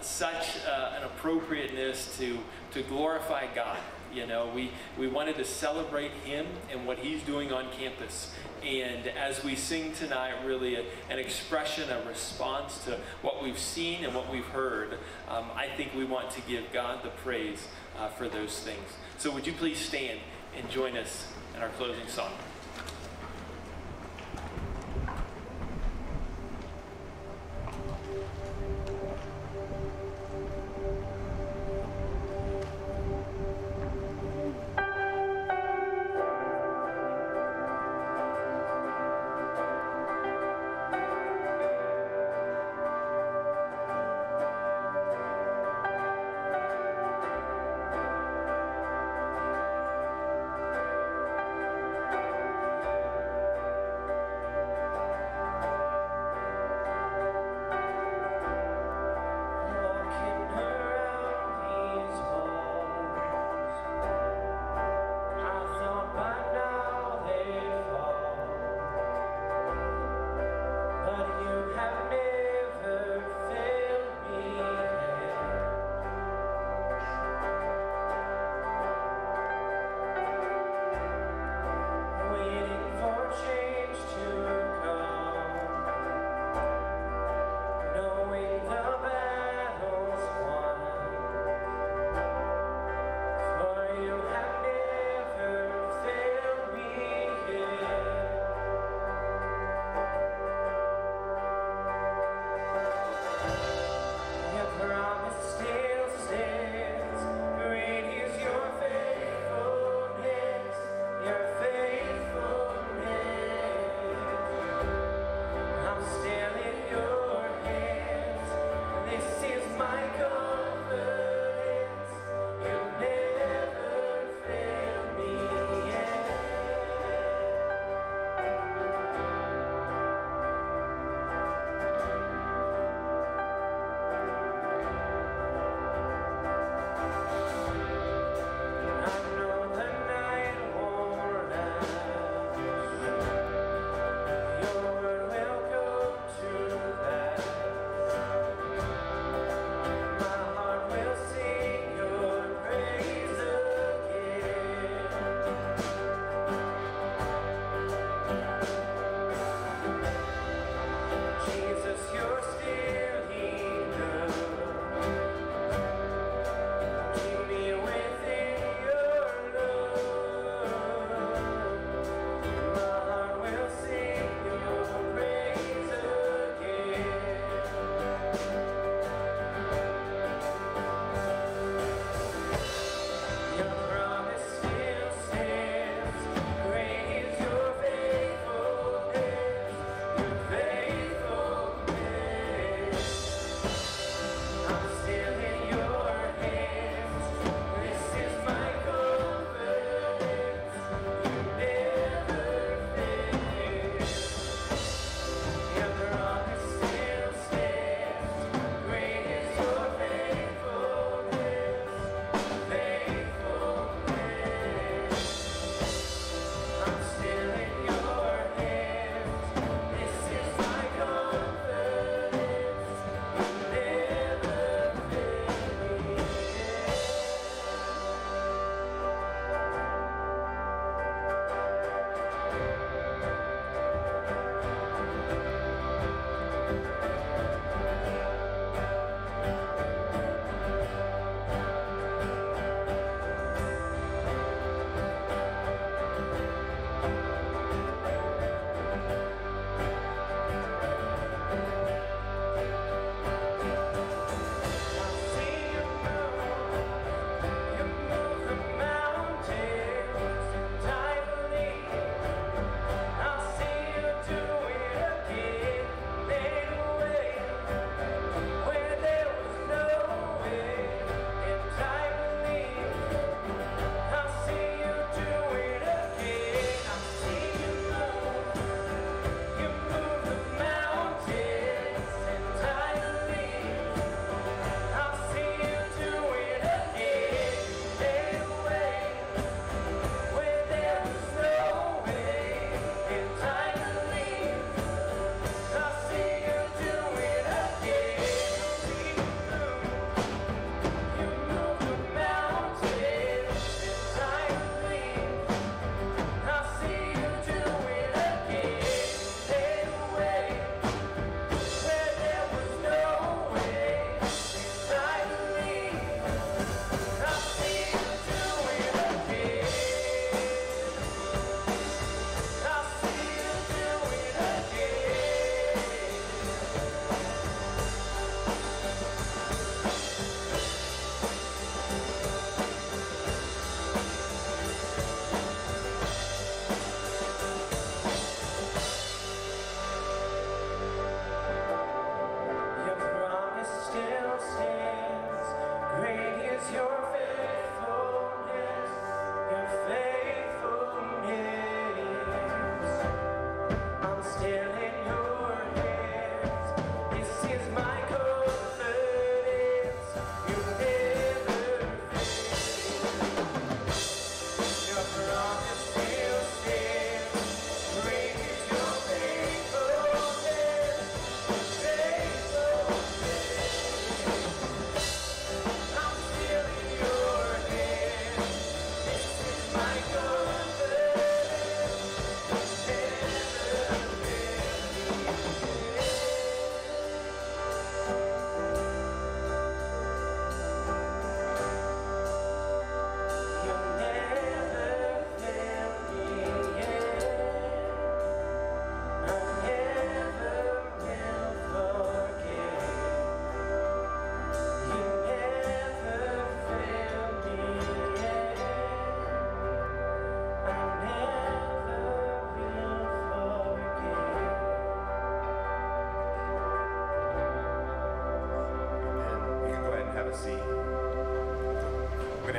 such an appropriateness to glorify God. You know, we wanted to celebrate Him and what He's doing on campus. And as we sing tonight, really an expression, a response to what we've seen and what we've heard, I think we want to give God the praise for those things. So would you please stand and join us in our closing song.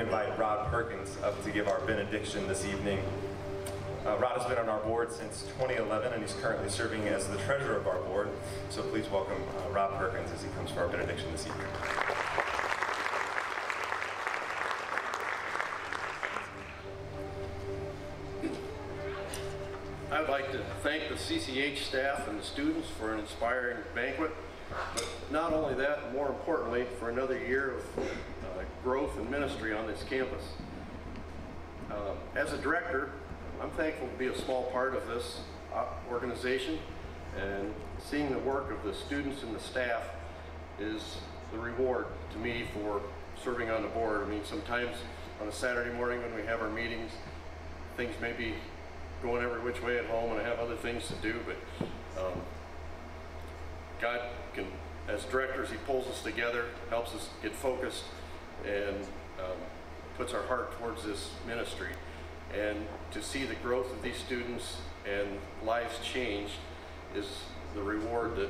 to invite Rod Perkins up to give our benediction this evening. Rod has been on our board since 2011, and he's currently serving as the treasurer of our board. So please welcome Rod Perkins as he comes for our benediction this evening. I'd like to thank the CCH staff and the students for an inspiring banquet, but not only that, more importantly, for another year of growth and ministry on this campus. As a director, I'm thankful to be a small part of this organization, and seeing the work of the students and the staff is the reward to me for serving on the board. I mean, sometimes on a Saturday morning when we have our meetings, things may be going every which way at home and I have other things to do, but God can, as directors, He pulls us together, helps us get focused, and puts our heart towards this ministry. And to see the growth of these students and lives changed is the reward that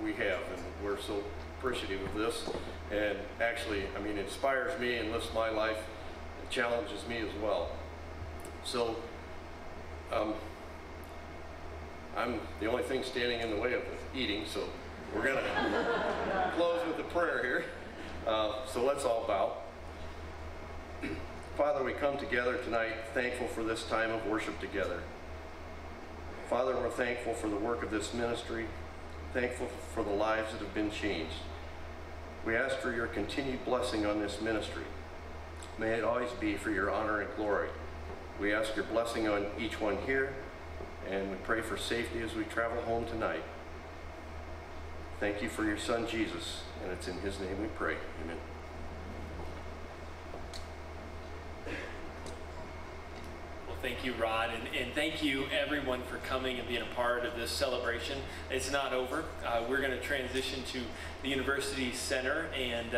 we have, and we're so appreciative of this. And actually, I mean, it inspires me and lifts my life, it challenges me as well. So I'm the only thing standing in the way of eating, so we're going to close with a prayer here. So let's all bow. Father, we come together tonight thankful for this time of worship together. Father, we're thankful for the work of this ministry, thankful for the lives that have been changed. We ask for your continued blessing on this ministry. May it always be for your honor and glory. We ask your blessing on each one here, and we pray for safety as we travel home tonight. Thank you for your Son, Jesus, and it's in His name we pray. Amen. Well, thank you, Rod, and thank you, everyone, for coming and being a part of this celebration. It's not over. We're going to transition to the University Center, and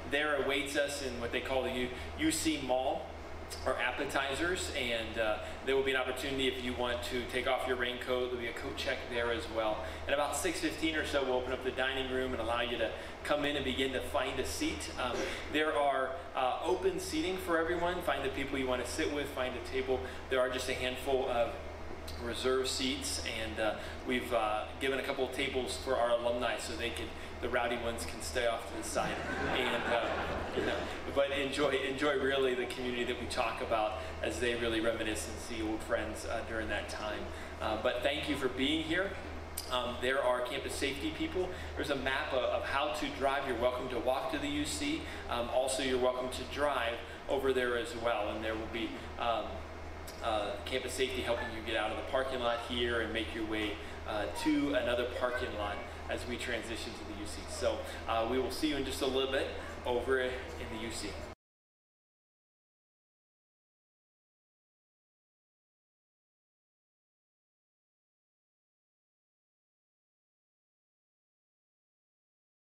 there awaits us in what they call the UC Mall, or appetizers, and there will be an opportunity if you want to take off your raincoat. There'll be a coat check there as well. And about 6:15 or so, we'll open up the dining room and allow you to come in and begin to find a seat. There are open seating for everyone. Find the people you want to sit with, find a table. There are just a handful of reserve seats, and we've given a couple of tables for our alumni so they can, the rowdy ones can stay off to the side. And but enjoy really the community that we talk about as they really reminisce and see old friends during that time. But thank you for being here. There are campus safety people. There's a map of how to drive. You're welcome to walk to the UC. Also, you're welcome to drive over there as well. And there will be campus safety helping you get out of the parking lot here and make your way to another parking lot as we transition to the UC. So we will see you in just a little bit over in the UC.